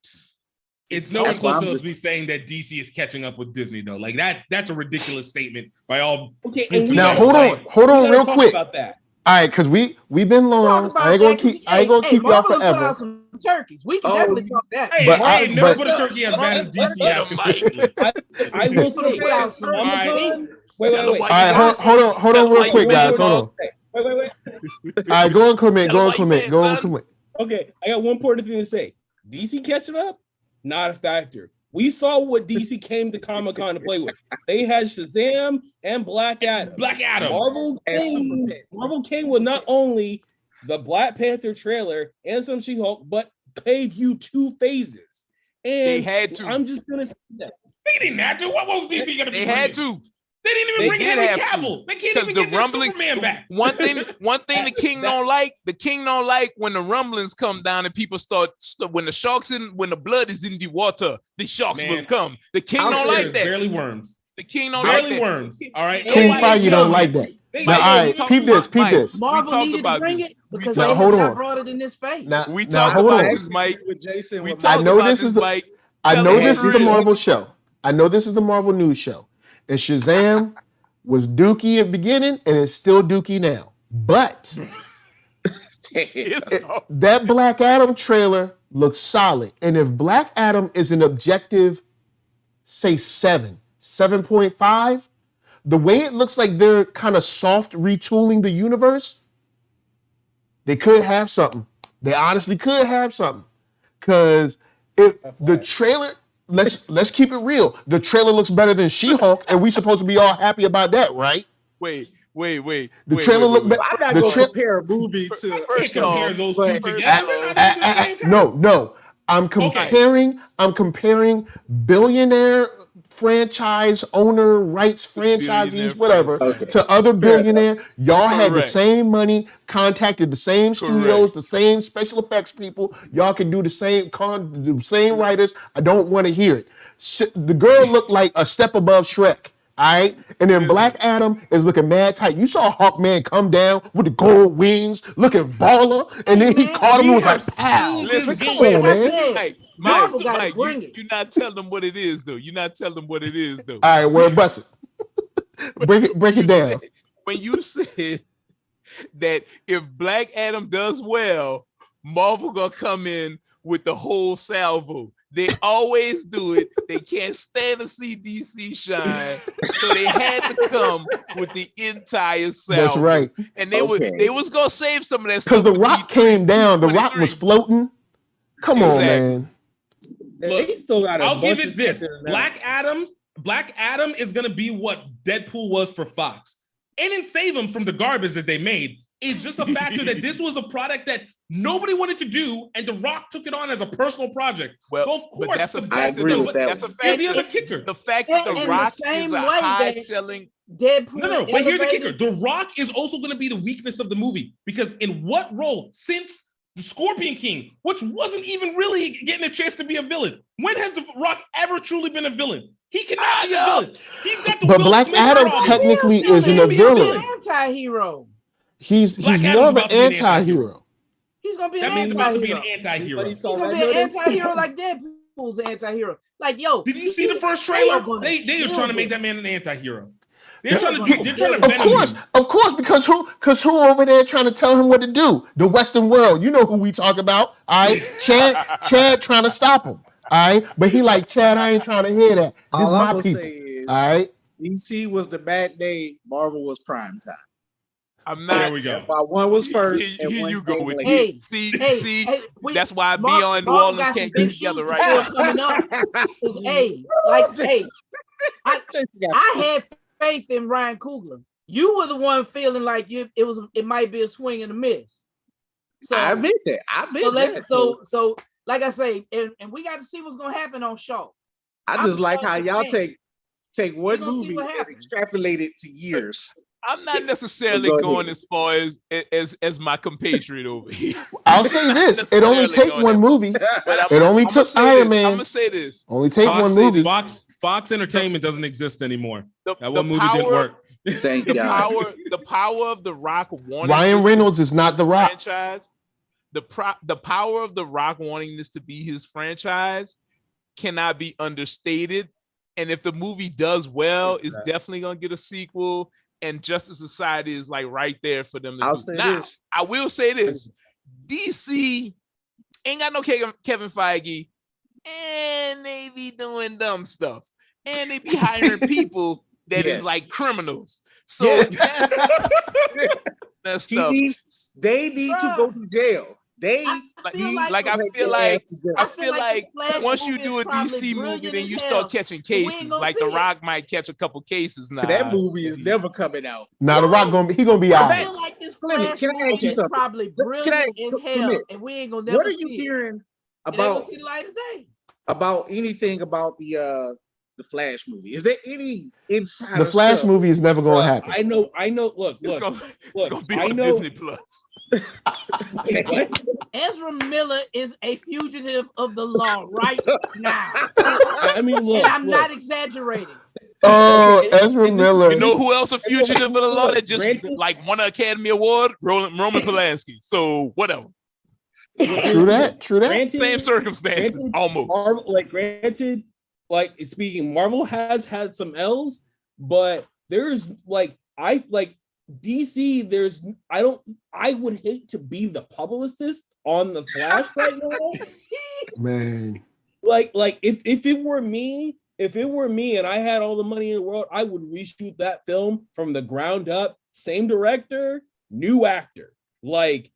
It's nowhere close to me saying that DC is catching up with Disney, though. Like that's a ridiculous statement by all. Okay, now hold on, real quick. About that. All right, because we've been long. I ain't gonna keep y'all forever. Some turkeys. We can definitely talk that. Hey, but I never put a turkey as bad as DC has consistently. I will say. Wait. All right, hold on, real quick, guys. Hold on. Wait. All right, go on, Clement. Okay, I got one important thing to say. DC catching up, not a factor. We saw what DC came to Comic-Con to play with. They had Shazam and Black Adam. Marvel came with not only the Black Panther trailer and some She-Hulk, but gave you 2 phases. And they had to. I'm just gonna say that. They didn't have to. What was DC gonna be? They had to. They didn't even bring Henry Cavill. They can't even get their Superman back. One thing the king don't like. The king don't like when the rumblings come down and people start when the blood is in the water. The sharks will come. The king don't like that. Barely worms. The King don't Barely like that. worms. All right. King Nobody Feige don't knows. like that. They- Now, they- all we right, talked peep this, about- peep Mike, this. Marvel talked needed to about bring this. it because Now, they hold have not on. brought it in this face. Now, We now talked hold about on. this, Mike. With Jason, We with I talked know about this this, is the- Mike. I Tell know us this is the real. Marvel show. I know this is the Marvel news show. And Shazam was dookie at the beginning and it's still dookie now. But that Black Adam trailer looks solid. And if Black Adam is an objective, say 7.5, the way it looks like they're kind of soft retooling the universe, they could have something. They honestly could have something. Because if the trailer, let's keep it real. The trailer looks better than She-Hulk, and we supposed to be all happy about that, right? Wait. The trailer looked better. I'm not going to compare a movie to. First compare off, those but- two together. No. I'm comparing billionaire franchise owner rights franchisees, Billionaire whatever, franchise. to other billionaire. Y'all had the Correct. same money, contacted the same studios, the same special effects people. Y'all can do the same writers. I don't want to hear it. The girl looked like a step above Shrek. All right, and then Black Adam is looking mad tight. You saw Hawkman come down with the gold wings, looking baller, and then he caught him and was like, "Ow!" Listen, Come wait, on, man. Mike, you're not telling them what it is, though. You're not telling them what it is, though. All right, word bust it. break it down. When you said that if Black Adam does well, Marvel gonna come in with the whole salvo. They always do it. They can't stand to see DC shine, so they had to come with the entire salvo. That's right. And they was gonna save some of that Because stuff. the Rock came down, the Rock was floating. Come on, man. Look, They still got a I'll give bunch it of this. stuff in there. Black Adam is gonna be what Deadpool was for Fox. It didn't save him from the garbage that they made. It's just a factor that this was a product that nobody wanted to do, and The Rock took it on as a personal project. Well, so of but course, that's a the fact. best agree of with them- that That's a one. fact. Here's the other kicker. The fact that And The the Rock same is a way that- high-selling. Deadpool. No, but here's the kicker. elevated- The Rock is also going to be the weakness of the movie because in what role since the Scorpion King, which wasn't even really getting a chance to be a villain, when has the Rock ever truly been a villain? He cannot be a villain. He's got the But Will Black Smith Adam problem. technically isn't a He'll be an villain. anti-hero. He's Black more Adam's of an about to be an anti-hero. He's gonna be That an means about to be an anti-hero. anti-hero. He's gonna be an anti-hero like Deadpool's an anti-hero. Like, yo. Did you see the first trailer? They are trying to make that man an anti-hero. They're trying to venom him. Of course, because who over there trying to tell him what to do? The Western world. You know who we talk about. All right, Chad trying to stop him. All right, but he like, Chad, I ain't trying to hear that. This All my I'm gonna people. say is, all right, DC was the matinee, Marvel was prime time. I'm not. There we go. That's why one was first. Here and one you go came with later. it. See, that's why Beyond and New Orleans can't get together right now. Coming up. I had faith in Ryan Coogler. You were the one feeling like it might be a swing and a miss. So I admit that. So like I say, and we got to see what's gonna happen on Shaw. I just like how y'all take one We're gonna see movie what and happens. extrapolate it to years. I'm not necessarily going as far as my compatriot over here. I'll say this: it only take one movie. It only took Iron Man. I'm gonna say this: only take one movie. Fox Entertainment doesn't exist anymore. That one movie power, didn't work. Thank you. The power of The Rock wanting Ryan Reynolds is not The Rock. franchise. The power of The Rock wanting this to be his franchise cannot be understated. And if the movie does well, it's definitely gonna get a sequel. And Justice Society is like right there for them to I'll do. say Now, this. I will say this: DC ain't got no Kevin Feige, and they be doing dumb stuff, and they be hiring people that is like criminals. So that's stuff. They need to go to jail. I feel like once you do a DC movie, then you start catching cases. Like The Rock might catch a couple cases now. That movie is never coming out. Now The Rock gonna be out. I feel like this Flash movie is probably brilliant as hell, and we ain't gonna never. What are you hearing about see the light of day? About anything about the Flash movie? Is there any inside? The Flash movie is never gonna happen. I know. Look, it's gonna be on know, Disney Plus. Ezra Miller is a fugitive of the law right now. I mean, look, and I'm not exaggerating. Oh, Ezra Miller. You know who else a fugitive of the law that just Granted- like won an Academy Award? Roman Polanski. So whatever. True that. Granted, Same circumstances, almost. Marvel, speaking, Marvel has had some L's, but there's DC. I would hate to be the publicist on the Flash right now. Man. If it were me and I had all the money in the world, I would reshoot that film from the ground up. Same director, new actor. Like,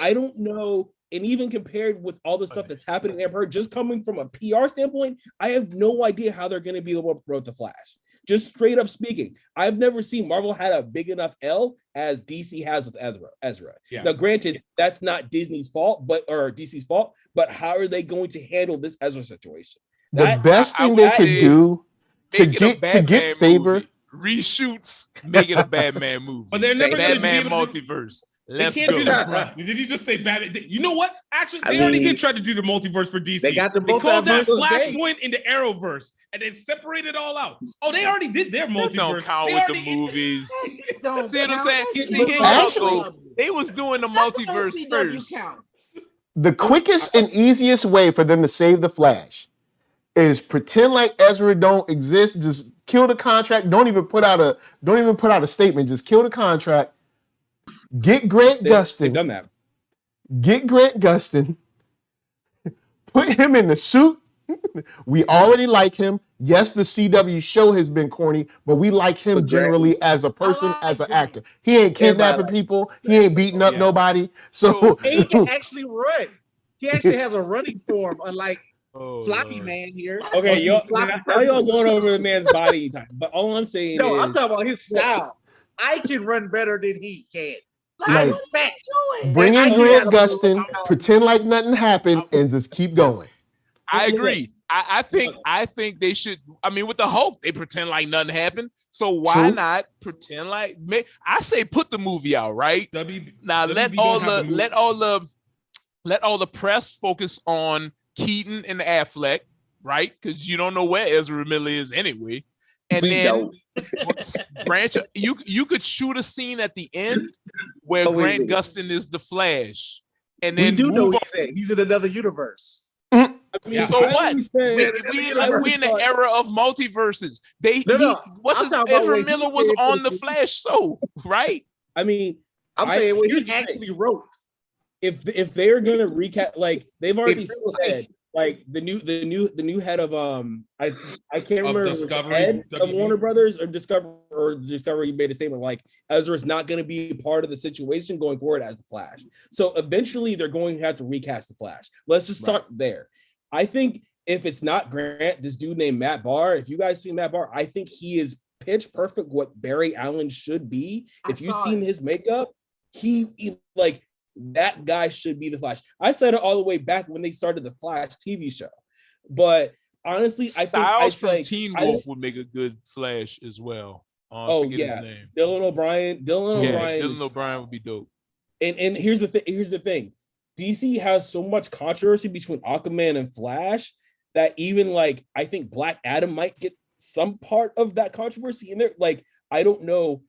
I don't know. And even compared with all the stuff that's happening, I've heard just coming from a PR standpoint, I have no idea how they're going to be able to promote the Flash. Just straight up speaking, I've never seen Marvel had a big enough L as DC has with Ezra. Yeah. Now, granted, that's not Disney's fault, or DC's fault, but how are they going to handle this Ezra situation? The best thing they could do to get favor. Reshoots, make it a Batman movie. But they're never going to Batman be multiverse. Let's they can't go. do that. Did you just say Batman? You know what? Actually, they already did try to do the multiverse for DC. They got the called that multiverse Flashpoint into Arrowverse, and then separated it all out. Oh, they already did their multiverse. Don't count They with already- the movies. Don't See what I'm count. saying? That's See, the Actually, they was doing the multiverse SCW first. count. The quickest and easiest way for them to save the Flash is pretend like Ezra don't exist. Just kill the contract. Don't even put out a statement. Just kill the contract. Get Grant They've Gustin. done that. Get Grant Gustin. Put him in the suit. We already like him. Yes, the CW show has been corny, but we like him But generally Grant- as a person, I like as an him. actor. He ain't kidnapping Everybody people. He ain't beating up Yeah. nobody. So And he can actually run. He actually has a running form, unlike Oh, Floppy Lord. Man here. Okay, Or y'all, Floppy now y'all person. going over the man's body time. But all I'm saying No, is, I'm talking about his style. I can run better than he can. Like, Like, what are you doing? bring in I Grant gotta- Gustin, pretend like nothing happened, and just keep going. I agree. I think they should. I mean, with the Hulk, they pretend like nothing happened. So why True. not pretend like? I say put the movie out, right? Now let WB all don't have let all the press focus on Keaton and Affleck, right? Because you don't know where Ezra Miller is anyway. And We then don't. branch. You could shoot a scene at the end where Oh, wait, Grant wait. Gustin is the Flash, and We then do know move on. he's at. He's in another universe. I mean, So I what? understand- We in the era of multiverses. What's I'm his talking about Ezra what he Miller was said on to the the- Flash show, right? I mean, I'm I- saying what here's he the thing. actually wrote. if they're gonna recap, like they've already It's said, like the new head of I can't remember if it was Discovery, Ed of WB? Warner Brothers or Discovery made a statement like Ezra's not going to be part of the situation going forward as the Flash. So eventually they're going to have to recast the Flash. Let's just start there. I think if it's not Grant, this dude named Matt Barr, if you guys see Matt Barr, I think he is pitch perfect what Barry Allen should be. If you've seen his makeup, he like that guy should be the Flash. I said it all the way back when they started the Flash TV show. But honestly, Styles from Teen Wolf would make a good Flash as well. Oh forget yeah, his name. Dylan O'Brien. Dylan O'Brien would be dope. And here's the thing. DC has so much controversy between Aquaman and Flash that even like I think Black Adam might get some part of that controversy in there. Like I don't know.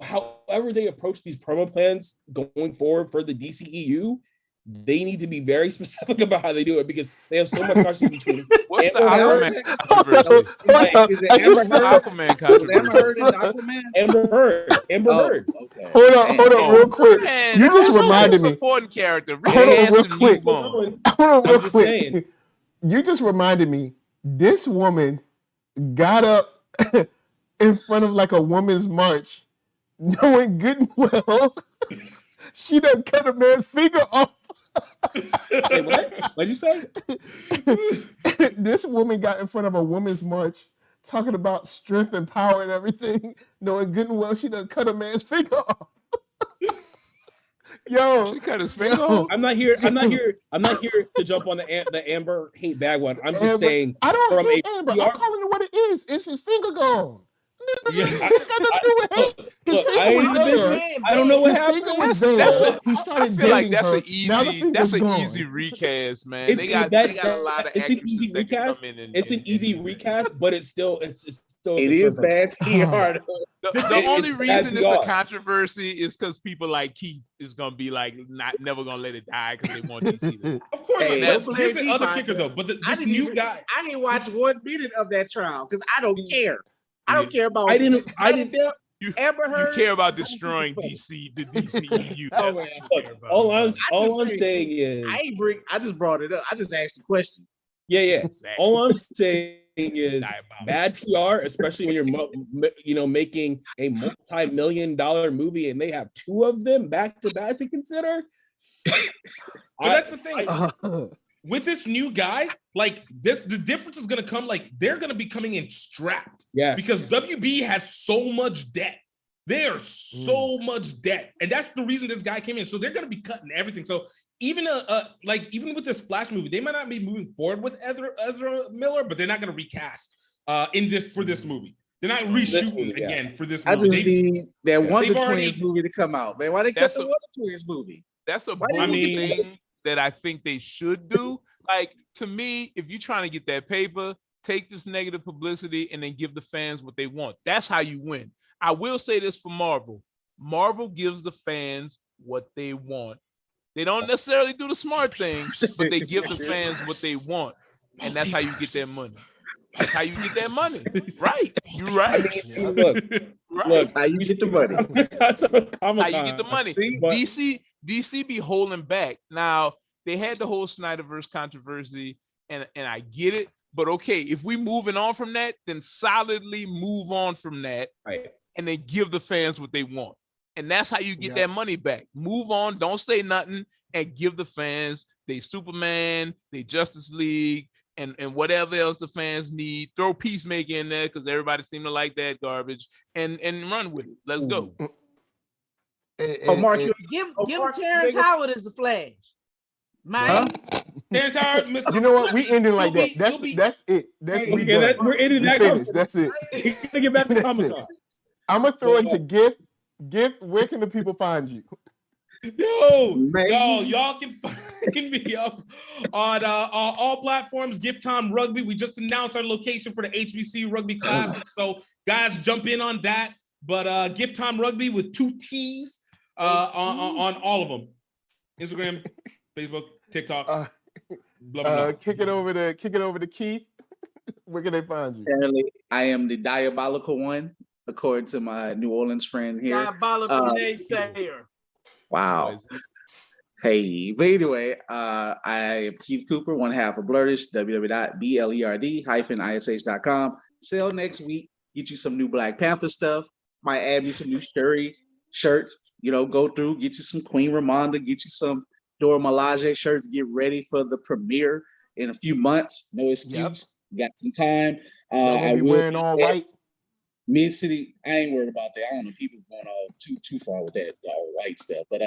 However they approach these promo plans going forward for the DCEU, they need to be very specific about how they do it because they have so much controversy between. What's the Amber Aquaman controversy? Is it Amber What's the Heard? Aquaman Was Amber controversy? Heard in Aquaman? Amber Heard. Okay. Hold on, real quick. Man, You just that's reminded a me. supporting character. Hold on, Recast real and quick. move on. Hold on, real I'm just quick. saying. You just reminded me. This woman got up in front of like a woman's march, knowing good and well she done cut a man's finger off. Wait, what? What'd you say? This woman got in front of a woman's march talking about strength and power and everything, knowing good and well she done cut a man's finger off. Yo, She cut his finger off. I'm not here to jump on the Amber hate bag one. I'm just Amber- saying I don't from hate a Amber. PR I'm calling it what it is. It's his finger gone. Yeah, It's got nothing to do with hate. His look, finger I was ain't there. I don't know what His happened. finger was That's there. a- He I started feel like dating that's her. an Now the easy finger's gone. easy recast, man. They got It's a lot of it's an actresses easy that can recast. come in and It's an easy recast, but it's still It a is certain- bad PR. The only It's reason bad it's a PR. controversy is because people like Keith is gonna be like never gonna let it die because they want DC to. Of course, Hey, but that's- here's the don't other blame kicker me, though. But I this didn't new even- guy, I didn't watch 1 minute of that trial because I don't care. I don't care about. I didn't. You, Amber you Heard. care about destroying DC, the DCEU. That's what you care about. All I'm just saying is, I just brought it up. I just asked the question. yeah. Exactly. All I'm saying is Diabolical. bad PR, especially when you're making a multi-million-dollar movie and they have 2 of them back to back to consider. but that's the thing. With this new guy, like this, the difference is gonna come. Like they're gonna be coming in strapped. Yes. Because WB has so much debt. They are so much debt, and that's the reason this guy came in. So they're gonna be cutting everything. So even even with this Flash movie, they might not be moving forward with Ezra Miller, but they're not gonna recast for this movie. They're not reshooting again for this I movie. just need that Wonder they've already- Twins movie to come out, man. Why they cut That's the a- Wonder Twins movie? That's a Why didn't bold we get thing that I think they should do. Like, to me, if you're trying to get that paper, take this negative publicity and then give the fans what they want. That's how you win. I will say this for Marvel. Marvel gives the fans what they want. They don't necessarily do the smart thing, but they give the fans what they want. And that's how you get their money. That's how you get that money. Right. You're right. I mean, look, Right. How you get the money? How you get the money. But- DC be holding back. Now, they had the whole Snyderverse controversy, and I get it. But okay, if we moving on from that, then solidly move on from that, Right. and then give the fans what they want. And that's how you get that money back. Move on, don't say nothing, and give the fans they Superman, they Justice League, and whatever else the fans need. Throw Peacemaker in there because everybody seem to like that garbage, and run with it. Let's go. Mark, Give Mark, Terrence nigga. Howard as the Flash. Man, Terrence Howard, Mr. You know what? We ending like You'll that. be- That's you'll be- that's it. That's we Okay, done. we're ending We that finished. That's it. You gotta get back to That's Comic it. Con. I'm gonna throw it to Gift. Gift, where can the people find you? Y'all can find me up on all platforms. Gift Time Rugby. We just announced our location for the HBC Rugby Classic, so guys, jump in on that. But Gift Time Rugby with 2 T's on all of them: Instagram, Facebook, TikTok. Blah, blah, blah. Kick it over to Keith. Where can they find you? apparently, I am the diabolical one, according to my New Orleans friend here. diabolical naysayer. Wow. Hey, but anyway, I am Keith Cooper, one half of Blurtish, www.blerd-ish.com. Sale next week. Get you some new Black Panther stuff. Might add me some new shirts. You know, go through, get you some Queen Ramonda, get you some Dora Milaje shirts. Get ready for the premiere in a few months. No excuse. Got some time. Y'all be wearing all white. Mid City, I ain't worried about that. I don't know, people going all too far with that all white stuff. But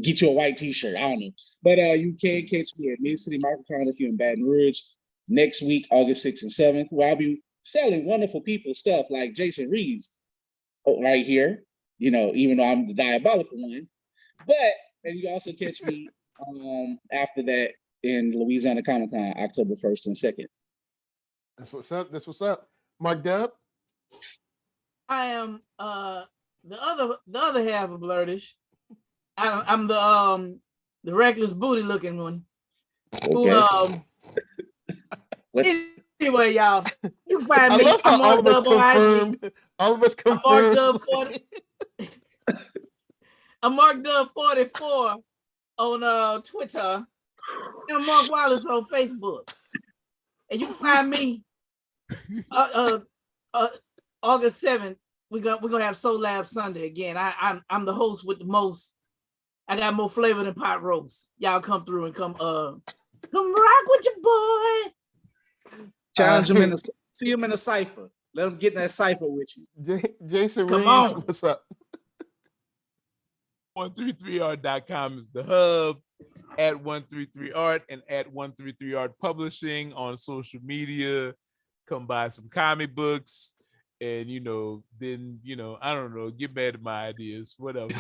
get you a white T-shirt. I don't know. But you can catch me at Mid City Microcon if you're in Baton Rouge next week, August 6th and 7th, where I'll be selling wonderful people stuff like Jason Reeves right here. You know, even though I'm the diabolical one. But and you can also catch me after that in Louisiana Comic Con, October 1st and 2nd. That's what's up. That's what's up. Mark Dub. I am the other half of Blurtish. I'm the reckless booty looking one. Okay. Anyway, y'all, you can find I me. love how I'm all of marked us up on IG. confirmed. All of us I'm marked confirmed. up 40. I'm marked up 44 on Twitter. And Mark Wallace on Facebook. And you can find me August 7th. We're gonna have Soul Lab Sunday again. I'm the host with the most. I got more flavor than pot roast. Y'all come through and come rock with your boy. Challenge him see him in a cipher. Let him get in that cipher with you. Jason Come Reeves, on. what's up? 133art.com is the hub. At 133art and at 133art Publishing on social media. Come buy some comic books. and then I don't know, get mad at my ideas, whatever.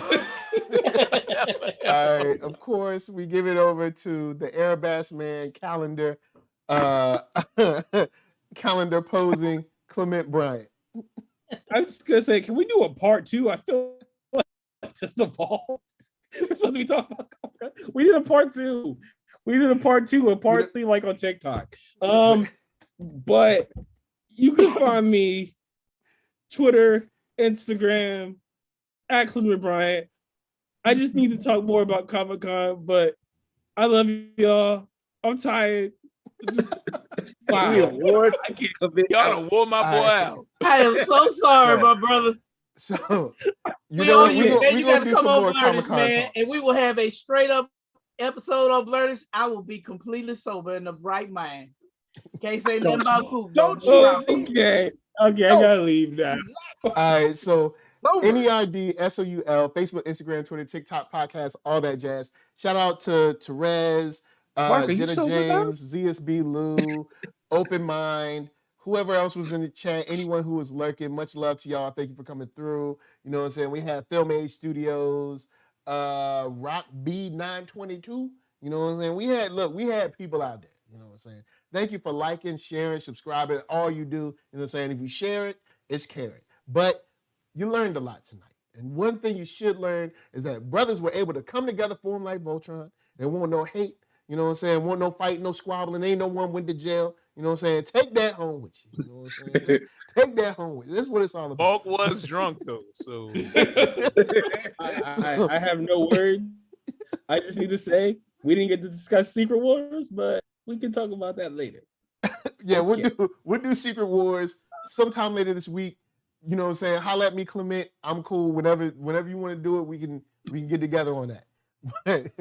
All right, of course, we give it over to the Airbus man calendar, calendar posing Clement Bryant. I'm just gonna say, can we do a part 2? I feel like just evolved. We're supposed to be talking about. We did a part 2. A part 3 like on TikTok. But you can find me Twitter, Instagram, at Clement Bryant. I just need to talk more about Comic-Con, but I love y'all. I'm tired. Wow. Y'all done wore my boy out. I am so sorry, my brother. So You gotta do come some on more Blurtish, Comic-Con man, talk. and we will have a straight up episode on Blurtish. I will be completely sober in the right mind. Can't say nothing about Coop. Don't Okay, I gotta leave now. All right, so NERDSoul, Facebook, Instagram, Twitter, TikTok, podcast, all that jazz. Shout out to Therese, Mark, are you Jenna sober now? James, ZSB Lou, Open Mind, whoever else was in the chat, anyone who was lurking. Much love to y'all. Thank you for coming through. You know what I'm saying? We had Film Age Studios, Rock B922. You know what I'm saying? We had people out there. You know what I'm saying? Thank you for liking, sharing, subscribing, all you do. You know what I'm saying? If you share it, it's caring. But you learned a lot tonight. And one thing you should learn is that brothers were able to come together, form like Voltron. There won't no hate. You know what I'm saying? Won't no fight, no squabbling. Ain't no one went to jail. You know what I'm saying? Take that home with you. You know what I'm saying? Take that home with you. That's what it's all about. Bulk was drunk though, so I have no words. I just need to say we didn't get to discuss Secret Wars, but we can talk about that later. Yeah, we'll do Secret Wars sometime later this week. You know what I'm saying? Holla at me, Clement. I'm cool. Whenever you want to do it, we can get together on that. But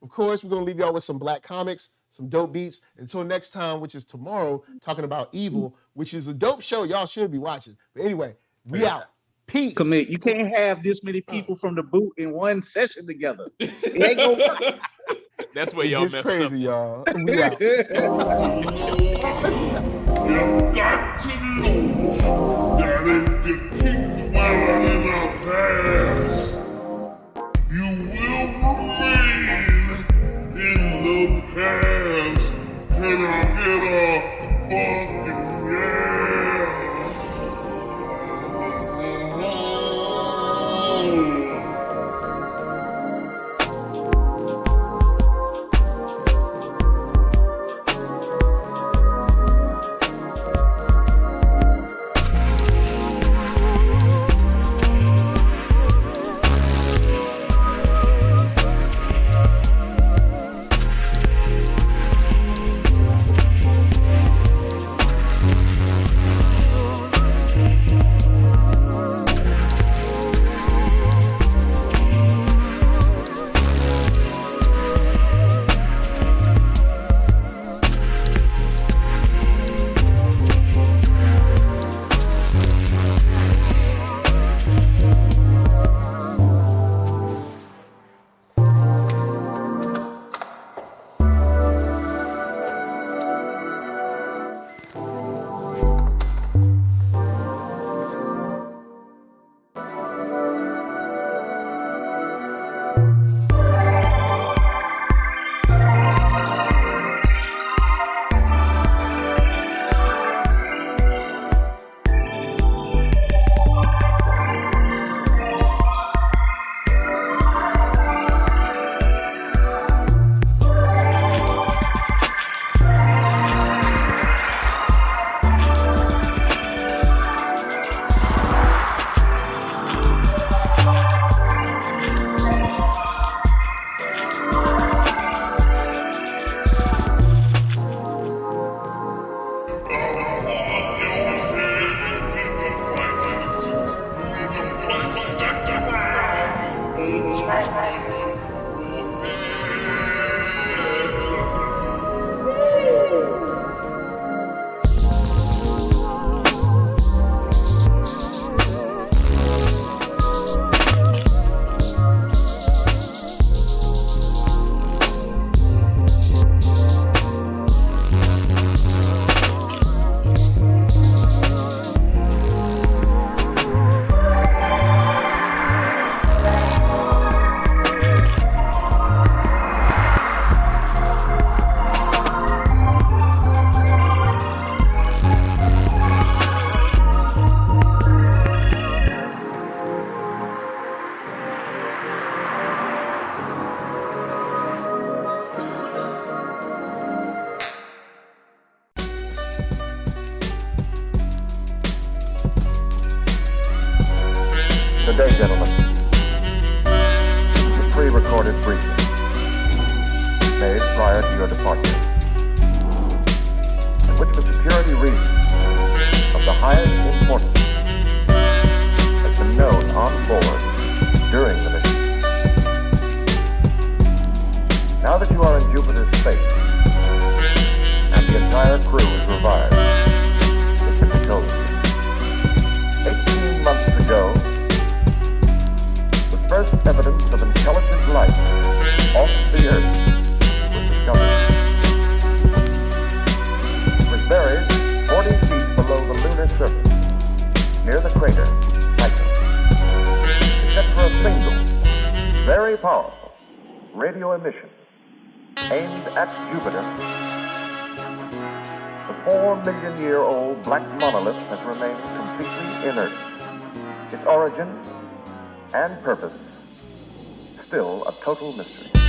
of course, we're gonna leave y'all with some black comics, some dope beats. Until next time, which is tomorrow, talking about Evil, which is a dope show y'all should be watching. But anyway, we out. Peace. Commit. You can't have this many people from the boot in one session together. It ain't gonna work. that's where y'all It's messed crazy, up. y'all. We out. You got to know that if you keep dwelling in the past, you will remain in the past. Can I get a fucking yeah? day, gentlemen. This is a pre-recorded briefing made prior to your departure, in which for security reasons of the highest importance has been known on board during the mission. Now that you are in Jupiter's space and the entire crew is revived, it can be told you. 18 months ago, the first evidence of intelligent life off the Earth was discovered. It was buried 40 feet below the lunar surface, near the crater Patron. Except for a single, very powerful radio emission aimed at Jupiter, the 4-million-year-old black monolith has remained completely inert. Its origin and purpose still a total mystery.